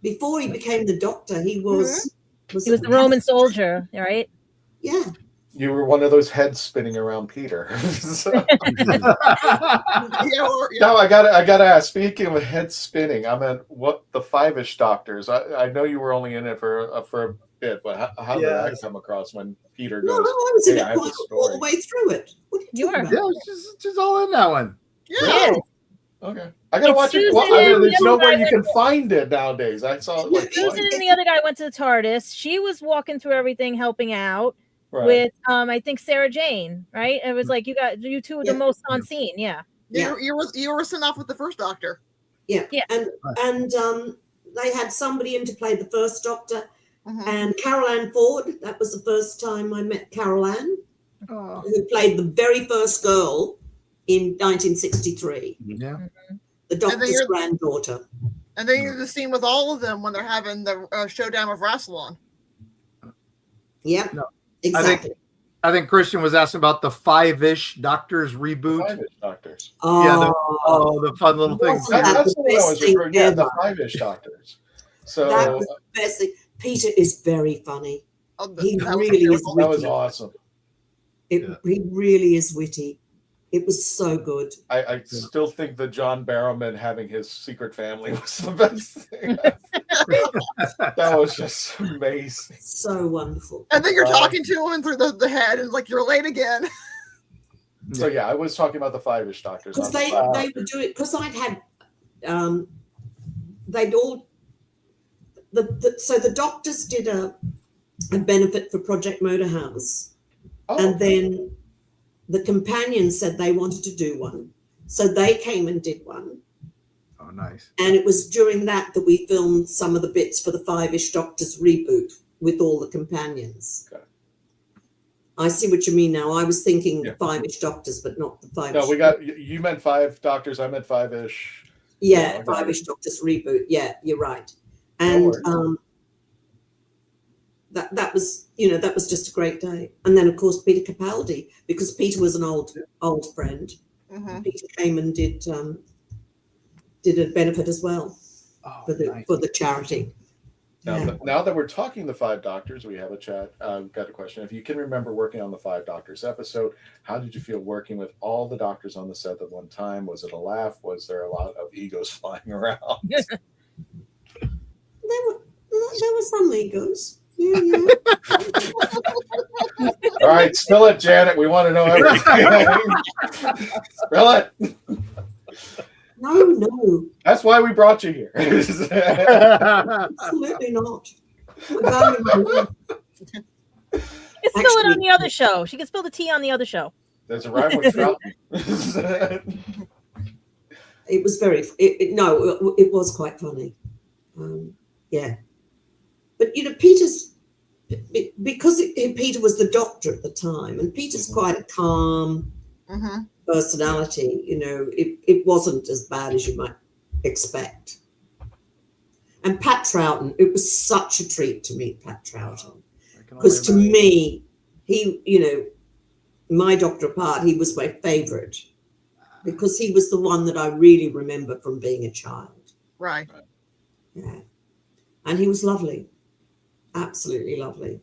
before he became the Doctor. He was the Roman soldier, right? Yeah. You were one of those heads spinning around Peter. No, I gotta ask. Speaking of heads spinning, I meant what the Five-ish Doctors. I know you were only in it for a bit, but how did I come across when Peter goes? No, I was in it all the way through it. What are you talking about? Yeah, just all in that one. Yeah. Okay, I gotta watch it. There's nowhere you can find it nowadays. I saw it. Susan and the other guy went to the TARDIS. She was walking through everything, helping out. Right. With I think Sarah Jane, right? It was like you two were the most on scene, You were sent off with the first Doctor. Yeah. And they had somebody in to play the first Doctor, and Carol Ann Ford. That was the first time I met Carol Ann, who played the very first girl in 1963. Yeah, the Doctor's granddaughter. And then you're the scene with all of them when they're having the showdown of Rassilon. Yeah. No. Exactly. I think Christian was asking about the Five-ish Doctors reboot. Five-ish Doctors. The fun little things. That's what I was referring to. The Five-ish Doctors. So that was the best thing. Peter is very funny. He That was really is terrible. That was witty. awesome. He really is witty. It was so good. I still think the John Barrowman having his secret family was the best thing. That was just amazing. So wonderful. And then you're talking to him through the head, and like, you're late again. So yeah, I was talking about the Five-ish Doctors. Because they would do it, because I'd had, they'd all, so the doctors did a benefit for Project Motorhouse. And then the companions said they wanted to do one. So they came and did one. Oh, nice. And it was during that we filmed some of the bits for the Five-ish Doctors reboot with all the companions. Okay. I see what you mean now. I was thinking the Five-ish Doctors, but not the Five-ish. No, we got, you meant Five Doctors, I meant Five-ish. Yeah, Five-ish Doctors reboot. Yeah, you're right. And that was, that was just a great day. And then of course Peter Capaldi, because Peter was an old friend. Mm-hmm. Peter came and did a benefit as well for the charity. Now that we're talking the Five Doctors, we have a chat. Got a question. If you can remember working on the Five Doctors episode, how did you feel working with all the doctors on the set at one time? Was it a laugh? Was there a lot of egos flying around? There were some egos. Yeah. All right, spill it, Janet. We want to know everything. Spill it. No. That's why we brought you here. Absolutely not. You can spill it on the other show. She can spill the tea on the other show. There's a rhyme with trout. It was it was quite funny. Yeah. But, Peter's, because Peter was the doctor at the time, and Peter's quite a calm personality, it wasn't as bad as you might expect. And Pat Troughton, it was such a treat to meet Pat Troughton. Because to me, he, my Doctor apart, he was my favorite. Because he was the one that I really remember from being a child. Right. Yeah. And he was lovely. Absolutely lovely.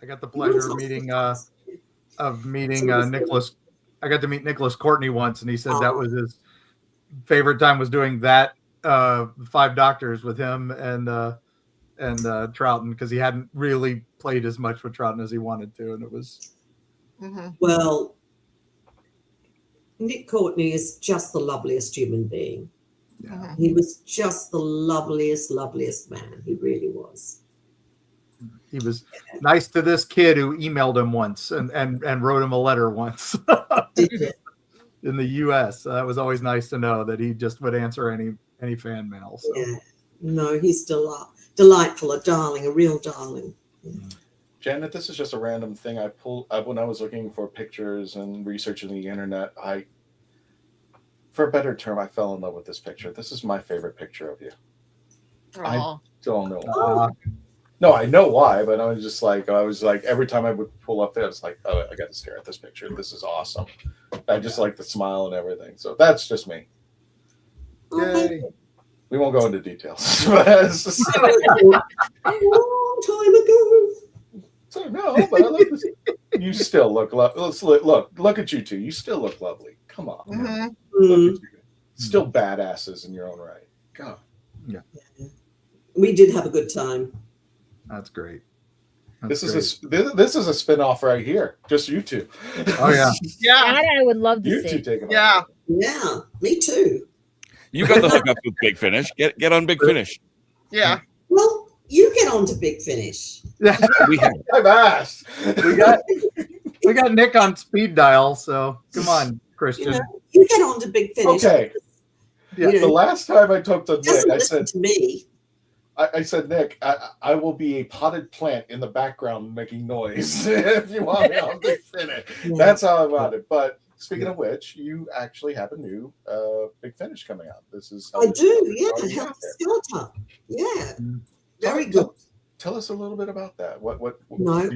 I got the pleasure of meeting Nicholas. I got to meet Nicholas Courtney once, and he said that was his favorite time was doing that Five Doctors with him and Troughton, because he hadn't really played as much with Troughton as he wanted to, and it was. Well, Nick Courtney is just the loveliest human being. Yeah. He was just the loveliest man. He really was. He was nice to this kid who emailed him once and wrote him a letter once in the U.S. That was always nice to know that he just would answer any fan mail. So. Yeah. No, he's delightful, a darling, a real darling. Yeah. Janet, this is just a random thing I pulled up when I was looking for pictures and researching the internet. For a better term, I fell in love with this picture. This is my favorite picture of you. I don't know why. No, I know why, but I was like, every time I would pull up there, I was like, oh, I got to stare at this picture. This is awesome. I just like the smile and everything. So that's just me. Yay. We won't go into details. But it's just a long time ago. So no, but I like this. You still look lovely. Look at you two. You still look lovely. Come on. Look at you. Still badasses in your own right. God. Yeah. We did have a good time. That's great. This is a spin-off right here. Just you two. Oh yeah. Yeah. That I would love to You see. two take them. Yeah. Yeah, me too. You got the hookup with Big Finish. Get on Big Finish. Yeah. Well, you get on to Big Finish. We have. I've asked. We got Nick on speed dial, so come on, Christian. You get on to Big Finish. Okay. Yeah. The last time I talked to Nick, I said to me. I said, Nick, I will be a potted plant in the background making noise if you want me on Big Finish. Yeah. That's how I want it. But speaking of which, you actually have a new Big Finish coming out. This is I do, yeah. Help Skeleton. Yeah. Very good. Tell us a little bit about that. What No.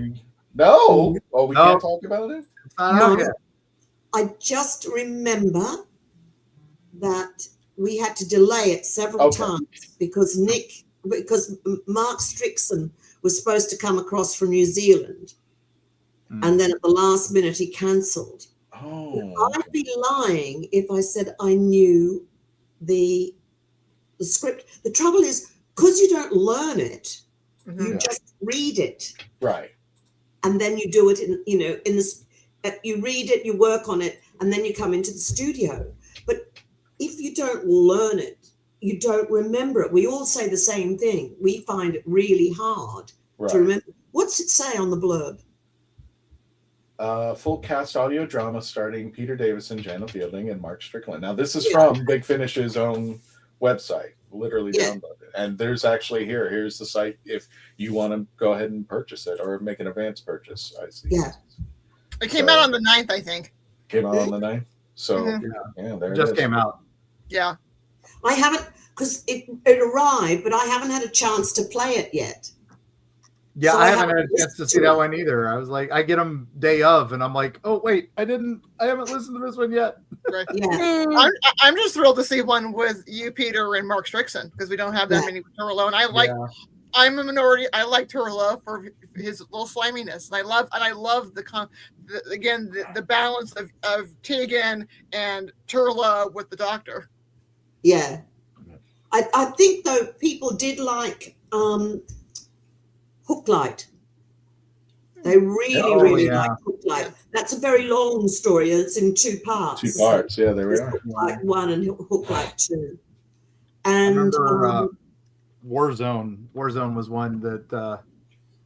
No? Oh, we can't talk about it? No. I just remember that we had to delay it several times because Mark Strickson was supposed to come across from New Zealand. And then at the last minute, he cancelled. Oh, I'd be lying if I said I knew the script. The trouble is, because you don't learn it, you just read it. Right. And then you do it in this, you read it, you work on it, and then you come into the studio. But if you don't learn it, you don't remember it. We all say the same thing. We find it really hard to remember. What's it say on the blurb? Full cast audio drama starring Peter Davison, Janet Fielding, and Mark Strickland. Now, this is from Big Finish's own website, literally download it. And there's actually here's the site if you want to go ahead and purchase it or make an advance purchase. I see. Yeah. It came out on the 9th, I think. Came out on the 9th? So, there it just came out. Yeah. I haven't, because it arrived, but I haven't had a chance to play it yet. Yeah, So I haven't had a chance to see that one either. I was like, I get them day of, and I'm like, oh wait, I haven't listened to this one yet. Right. Yeah. I'm just thrilled to see one with you, Peter, and Mark Strickson, because we don't have that many with Turlo. And I'm a minority. I like Turlo for his little sliminess, and I love the balance of Tegan and Turlo with the Doctor. Yeah, I think though people did like Hooklight. They really like Hooklight. That's a very long story. It's in 2 parts. 2 parts, yeah, there we are. Hooklight 1 and Hooklight 2. And I remember Warzone. Warzone was one that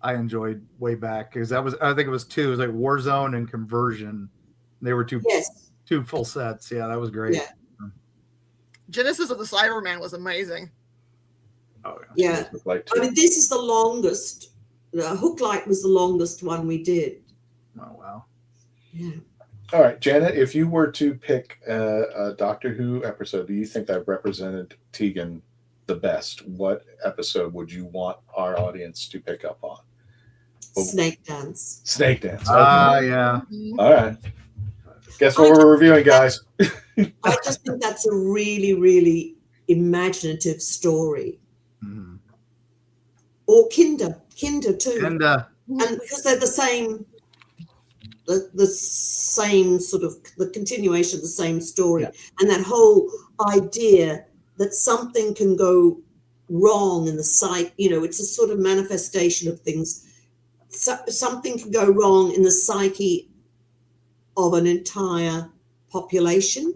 I enjoyed way back because I think it was 2. It was like Warzone and Conversion. They were 2 full sets. Yeah, that was great. Yeah. Genesis of the Cyberman was amazing. Oh yeah. I mean, this is the longest. Hooklight was the longest one we did. Oh wow. Yeah. All right, Janet, if you were to pick a Doctor Who episode, do you think that represented Tegan the best? What episode would you want our audience to pick up on? Snake Dance. Snake Dance. Yeah. All right. Guess what we're reviewing, guys? I just think that's a really, really imaginative story. Mm-hmm. Or Kinder too. And because they're the same sort of the continuation of the same story. And that whole idea that something can go wrong in the psyche, it's a sort of manifestation of things. Something can go wrong in the psyche of an entire population.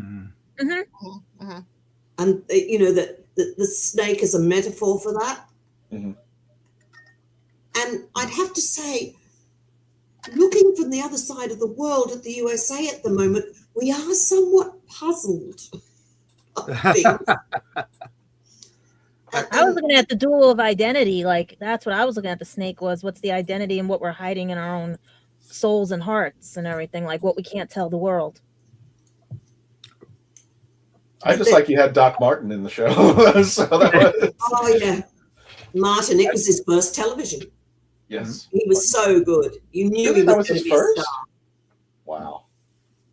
Mm-hmm. Mm-hmm. And that the snake is a metaphor for that. Mm-hmm. And I'd have to say, looking from the other side of the world at the USA at the moment, we are somewhat puzzled. I was looking at the duel of identity. Like, that's what I was looking at. The snake was what's the identity and what we're hiding in our own souls and hearts and everything, like what we can't tell the world. I just like you had Doc Martin in the show. So that was... Oh yeah, Martin. It was his first television. Yes, he was so good. You knew really? He was his first. Wow.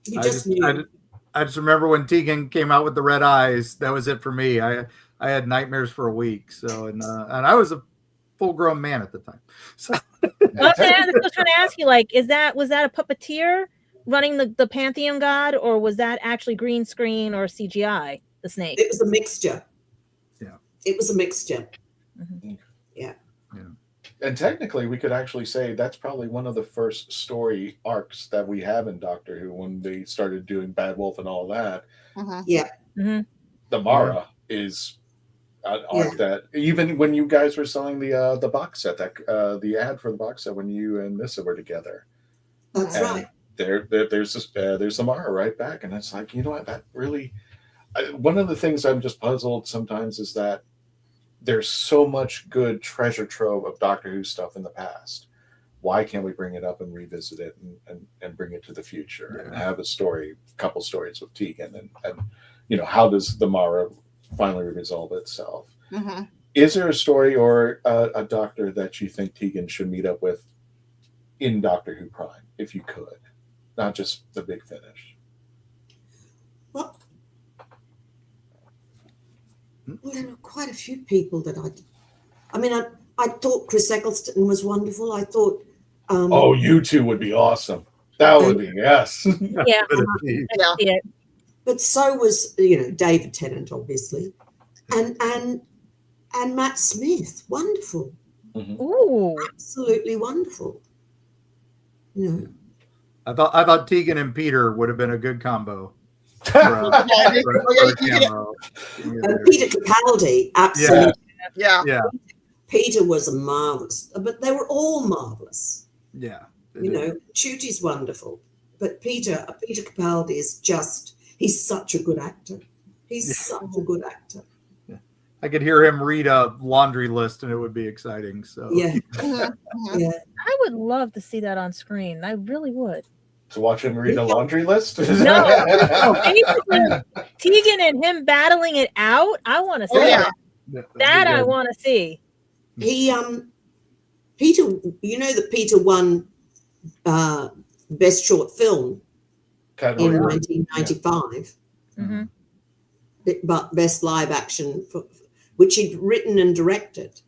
You just knew. I just remember when Tegan came out with the red eyes. That was it for me. I had nightmares for a week. So and I was a full-grown man at the time. So I was trying to ask you, like, was that a puppeteer running the Pantheon God, or was that actually green screen or CGI? The snake. It was a mixture. Yeah. It was a mixture. Mm-hmm. Yeah. And technically, we could actually say that's probably one of the first story arcs that we have in Doctor Who when they started doing Bad Wolf and all that. Mm-hmm. Yeah. Mm-hmm. The Mara is an arc that even when you guys were selling the box set, that the ad for the box set when you and Nissa were together. That's right. There's the Mara right back, and it's like, you know what, that really. One of the things I'm just puzzled sometimes is that there's so much good treasure trove of Doctor Who stuff in the past. Why can't we bring it up and revisit it and bring it to the future and have a couple stories with Tegan and how does the Mara finally resolve itself? Mm-hmm. Is there a story or a Doctor that you think Tegan should meet up with in Doctor Who Prime, if you could, not just the Big Finish? Well, there are quite a few people that I mean, I thought Chris Eccleston was wonderful. I thought. Oh, you two would be awesome. That would be, yes. Yeah. Yeah. But so was, David Tennant, obviously, and Matt Smith, wonderful. Ooh, absolutely wonderful. I thought Tegan and Peter would have been a good combo. Peter Capaldi, absolutely. Yeah. Peter was marvelous, but they were all marvelous. Yeah. Chuty's wonderful, but Peter Capaldi is he's such a good actor. He's such a good actor. I could hear him read a laundry list and it would be exciting. So yeah. I would love to see that on screen. I really would. To watch him read a laundry list? No. Tegan and him battling it out. I want to see that. That I want to see. He Peter, that Peter won Best Short Film in 1995. Mm-hmm. But Best Live Action, which he'd written and directed.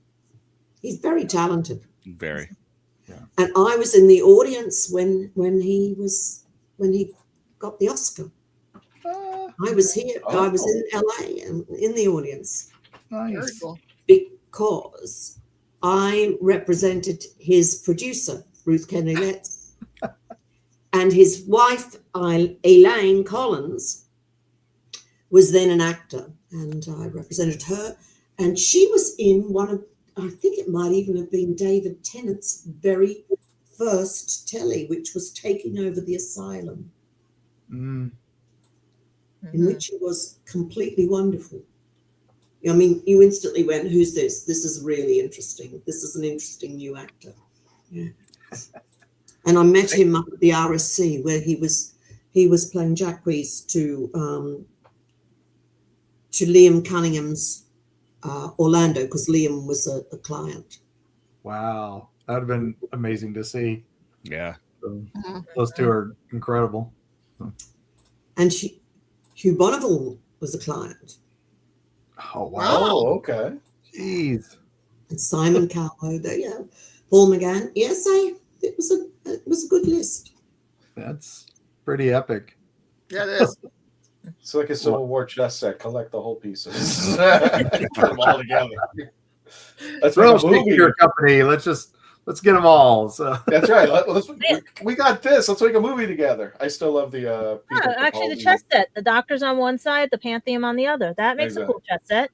He's very talented. Very. Yeah. And I was in the audience when he got the Oscar. I was here. I was in LA and in the audience. Nice. Because I represented his producer, Ruth Kennedy Letts, and his wife, Elaine Collins, was then an actor, and I represented her. And she was in one of, I think it might even have been David Tennant's very first telly, which was Taking Over the Asylum, in which he was completely wonderful. I mean, you instantly went, who's this? This is really interesting. This is an interesting new actor. Yeah. And I met him up at the RSC where he was playing Jacques to Liam Cunningham's Orlando, because Liam was a client. Wow. That would have been amazing to see. Yeah. So, those two are incredible. And Hugh Bonneville was a client. Oh, wow. Oh, okay. Jeez. And Simon Cowell, Paul McGann. Yes, it was a good list. That's pretty epic. Yeah, it is. It's like a Civil War chess set. Collect the whole pieces. Put them all together. Let's make a movie. Your company. Let's get them all. So that's right. We got this. Let's make a movie together. I still love the. Actually, the chess set. The Doctor's on one side, the Pantheon on the other. That makes a cool chess set.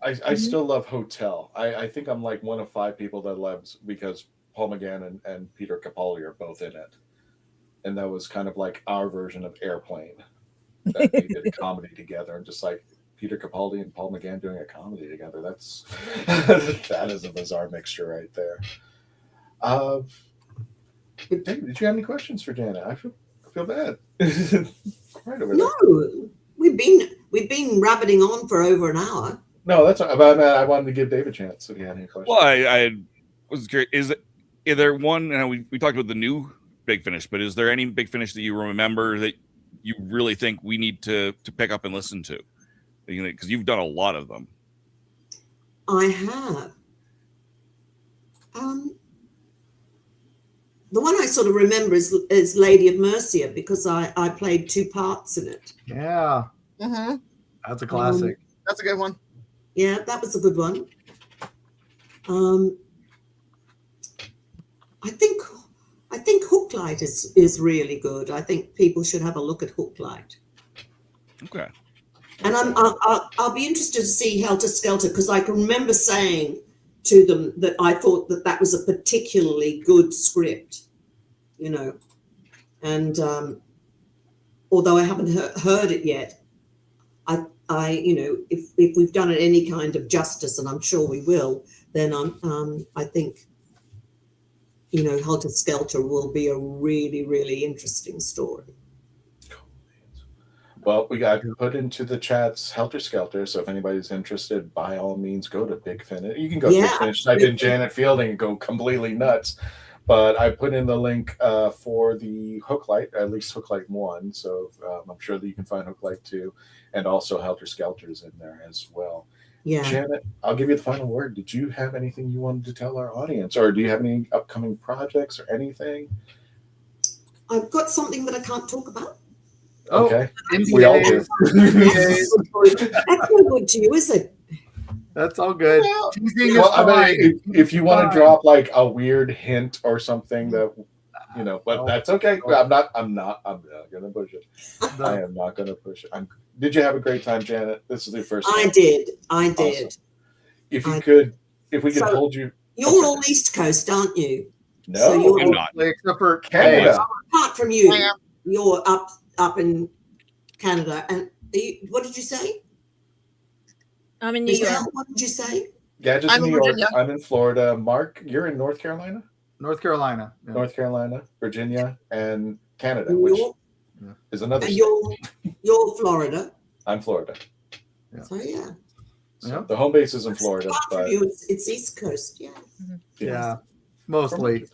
I still love Hotel. I think I'm like one of 5 people that loves, because Paul McGann and Peter Capaldi are both in it, and that was kind of like our version of Airplane. That we did a comedy together, and just like Peter Capaldi and Paul McGann doing a comedy together. That is a bizarre mixture right there. Did you have any questions for Janet? I feel bad. Right over there. No, we've been rabbiting on for over an hour. No, that's not about that. I wanted to give Dave a chance if he had any questions. Well, I was curious. Is there one? We talked about the new Big Finish, but is there any Big Finish that you remember that you really think we need to pick up and listen to? Because you've done a lot of them. I have. The one I sort of remember is Lady of Mercia, because I played 2 parts in it. Yeah. Mm-hmm. That's a classic. That's a good one. Yeah, that was a good one. I think Hooklight is really good. I think people should have a look at Hooklight. Okay. And I'll be interested to see Helter Skelter, because I can remember saying to them that I thought that was a particularly good script, and although I haven't heard it yet, I if we've done it any kind of justice, and I'm sure we will, then I think Helter Skelter will be a really, really interesting story. Well, we got put into the chats Helter Skelter, so if anybody's interested, by all means, go to Big Finish. You can go to Big Finish, type in Janet Fielding, and go completely nuts. But I put in the link for the Hooklight, at least Hooklight 1, so I'm sure that you can find Hooklight 2, and also Helter Skelter's in there as well. Yeah. Janet, I'll give you the final word. Did you have anything you wanted to tell our audience, or do you have any upcoming projects or anything? I've got something that I can't talk about. Okay. We all do. That's no good to you, is it? That's all good. If you want to drop like a weird hint or something that but that's okay. I'm not gonna push it. I am not gonna push it. Did you have a great time, Janet? This is the first time. I did. Awesome. If we could hold you. You're all East Coast, aren't you? No, so I'm not. Except for Canada. Apart from you, you're up in Canada. And what did you say? I'm in New York. What did you say? Yeah, just I'm in in New York. Virginia. I'm in Florida. Mark, you're in North Carolina? North Carolina. Yeah. North Carolina, Virginia, and Canada, New which York. is another And state. you're Florida. I'm Florida. So yeah. So the home base is in Florida, Apart from but you, it's East Coast. Yeah. Yeah, mostly.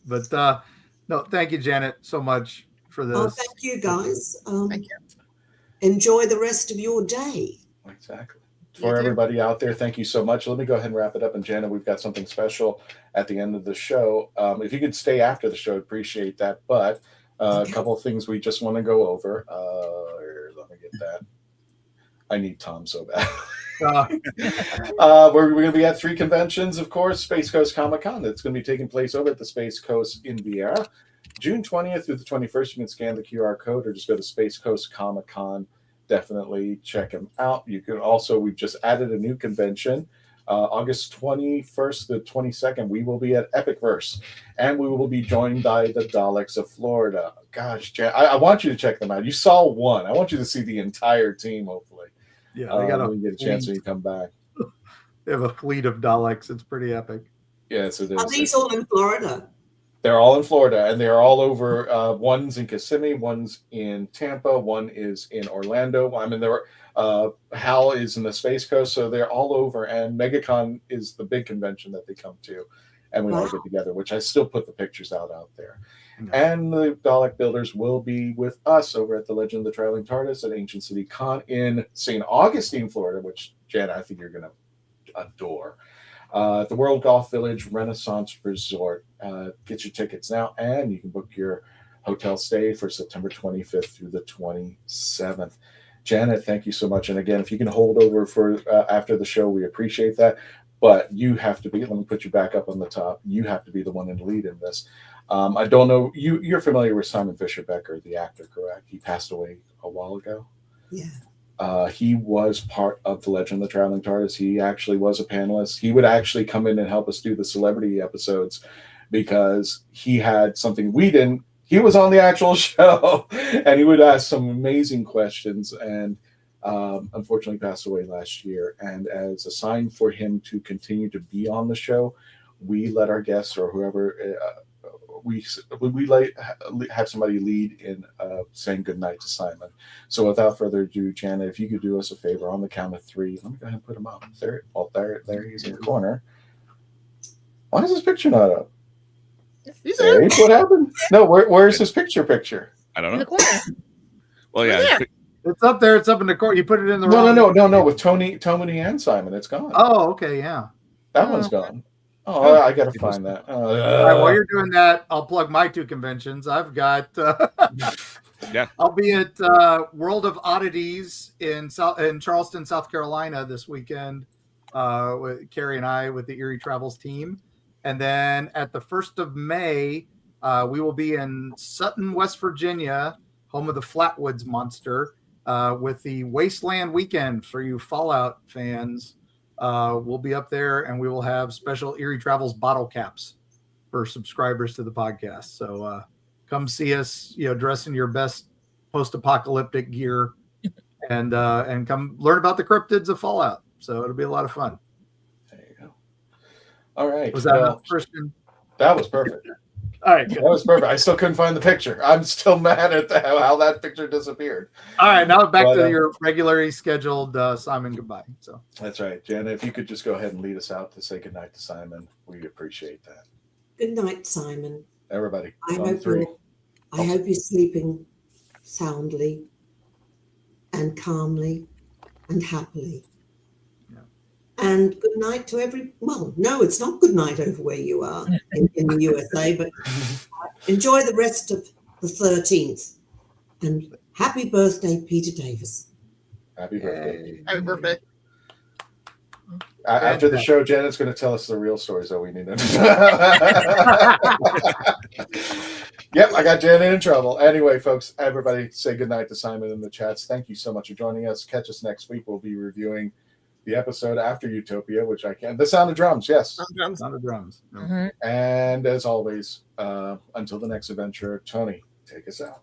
But no, thank you, Janet, so much for this. Oh, thank you, guys. Thank you. Enjoy the rest of your day. Exactly. For everybody out there, thank you so much. Let me go ahead and wrap it up. And Janet, we've got something special at the end of the show. If you could stay after the show, I'd appreciate that. But a couple of things we just want to go over. Let me get that. I need Tom so bad. We're going to be at 3 conventions, of course. Space Coast Comic-Con. That's going to be taking place over at the Space Coast in Vieira. June 20th through the 21st. You can scan the QR code or just go to Space Coast Comic-Con. Definitely check them out. You can also, we've just added a new convention. August 21st to 22nd, we will be at Epicverse, and we will be joined by the Daleks of Florida. Gosh, I want you to check them out. You saw one. I want you to see the entire team, hopefully. Yeah, they got when you get a chance when you come back. They have a fleet of Daleks. It's pretty epic. Yes, it is. Are these all in Florida? They're all in Florida, and they're all over. One's in Kissimmee, one's in Tampa, one is in Orlando. I mean, Hal is in the Space Coast, so they're all over. And MegaCon is the big convention that they come to, and we all get together, which I still put the pictures out there. No. And the Dalek Builders will be with us over at the Legend of the Traveling TARDIS at Ancient City Con in St. Augustine, Florida, which, Jen, I think you're going to adore. At the World Golf Village Renaissance Resort. Get your tickets now, and you can book your hotel stay for September 25th through the 27th. Janet, thank you so much. And again, if you can hold over for after the show, we appreciate that. But you have to be, let me put you back up on the top. You have to be the one in the lead in this. I don't know, you're familiar with Simon Fisher Becker, the actor, correct? He passed away a while ago. Yeah. He was part of the Legend of the Traveling TARDIS. He actually was a panelist. He would actually come in and help us do the celebrity episodes because he had something we didn't. He was on the actual show, and he would ask some amazing questions, and unfortunately passed away last year. And as a sign for him to continue to be on the show, we let our guests or whoever we have somebody lead in saying goodnight to Simon. So without further ado, Janet, if you could do us a favor on the count of 3, let me go ahead and put him up. There he is in the corner. Why is his picture not up? Hey, what happened? No, where's his picture? I don't know. In the corner. Well, yeah. It's up there. It's up in the corner. You put it in the No. With Tony and Simon, it's gone. Oh, okay, yeah. That one's gone. Oh, I got to find that. All right, while you're doing that, I'll plug my 2 conventions. I've got. I'll be at World of Oddities in Charleston, South Carolina this weekend with Carrie and I with the Erie Travels team. And then at the 1st of May, we will be in Sutton, West Virginia, home of the Flatwoods Monster, with the Wasteland Weekend for you Fallout fans. We'll be up there, and we will have special Erie Travels bottle caps for subscribers to the podcast. So come see us, dress in your best post-apocalyptic gear, and come learn about the cryptids of Fallout. So it'll be a lot of fun. There you go. All right. Was that enough, Christian? That was perfect. All right. That was perfect. I still couldn't find the picture. I'm still mad at how that picture disappeared. All right. Now back to your regularly scheduled Simon goodbye. So that's right. Janet, if you could just go ahead and lead us out to say goodnight to Simon, we appreciate that. Good night, Simon. Everybody. I hope you're sleeping soundly and calmly and happily. Yeah. And good night to well, no, it's not good night over where you are in the USA, but enjoy the rest of the 13th. And happy birthday, Peter Davis. Happy birthday. Happy birthday. After the show, Janet's going to tell us the real stories that we need to know. Yep, I got Janet in trouble. Anyway, folks, everybody say goodnight to Simon in the chats. Thank you so much for joining us. Catch us next week. We'll be reviewing the episode after Utopia, which I can. The Sound of Drums, yes. Sound of Drums. And as always, until the next adventure, Tony, take us out.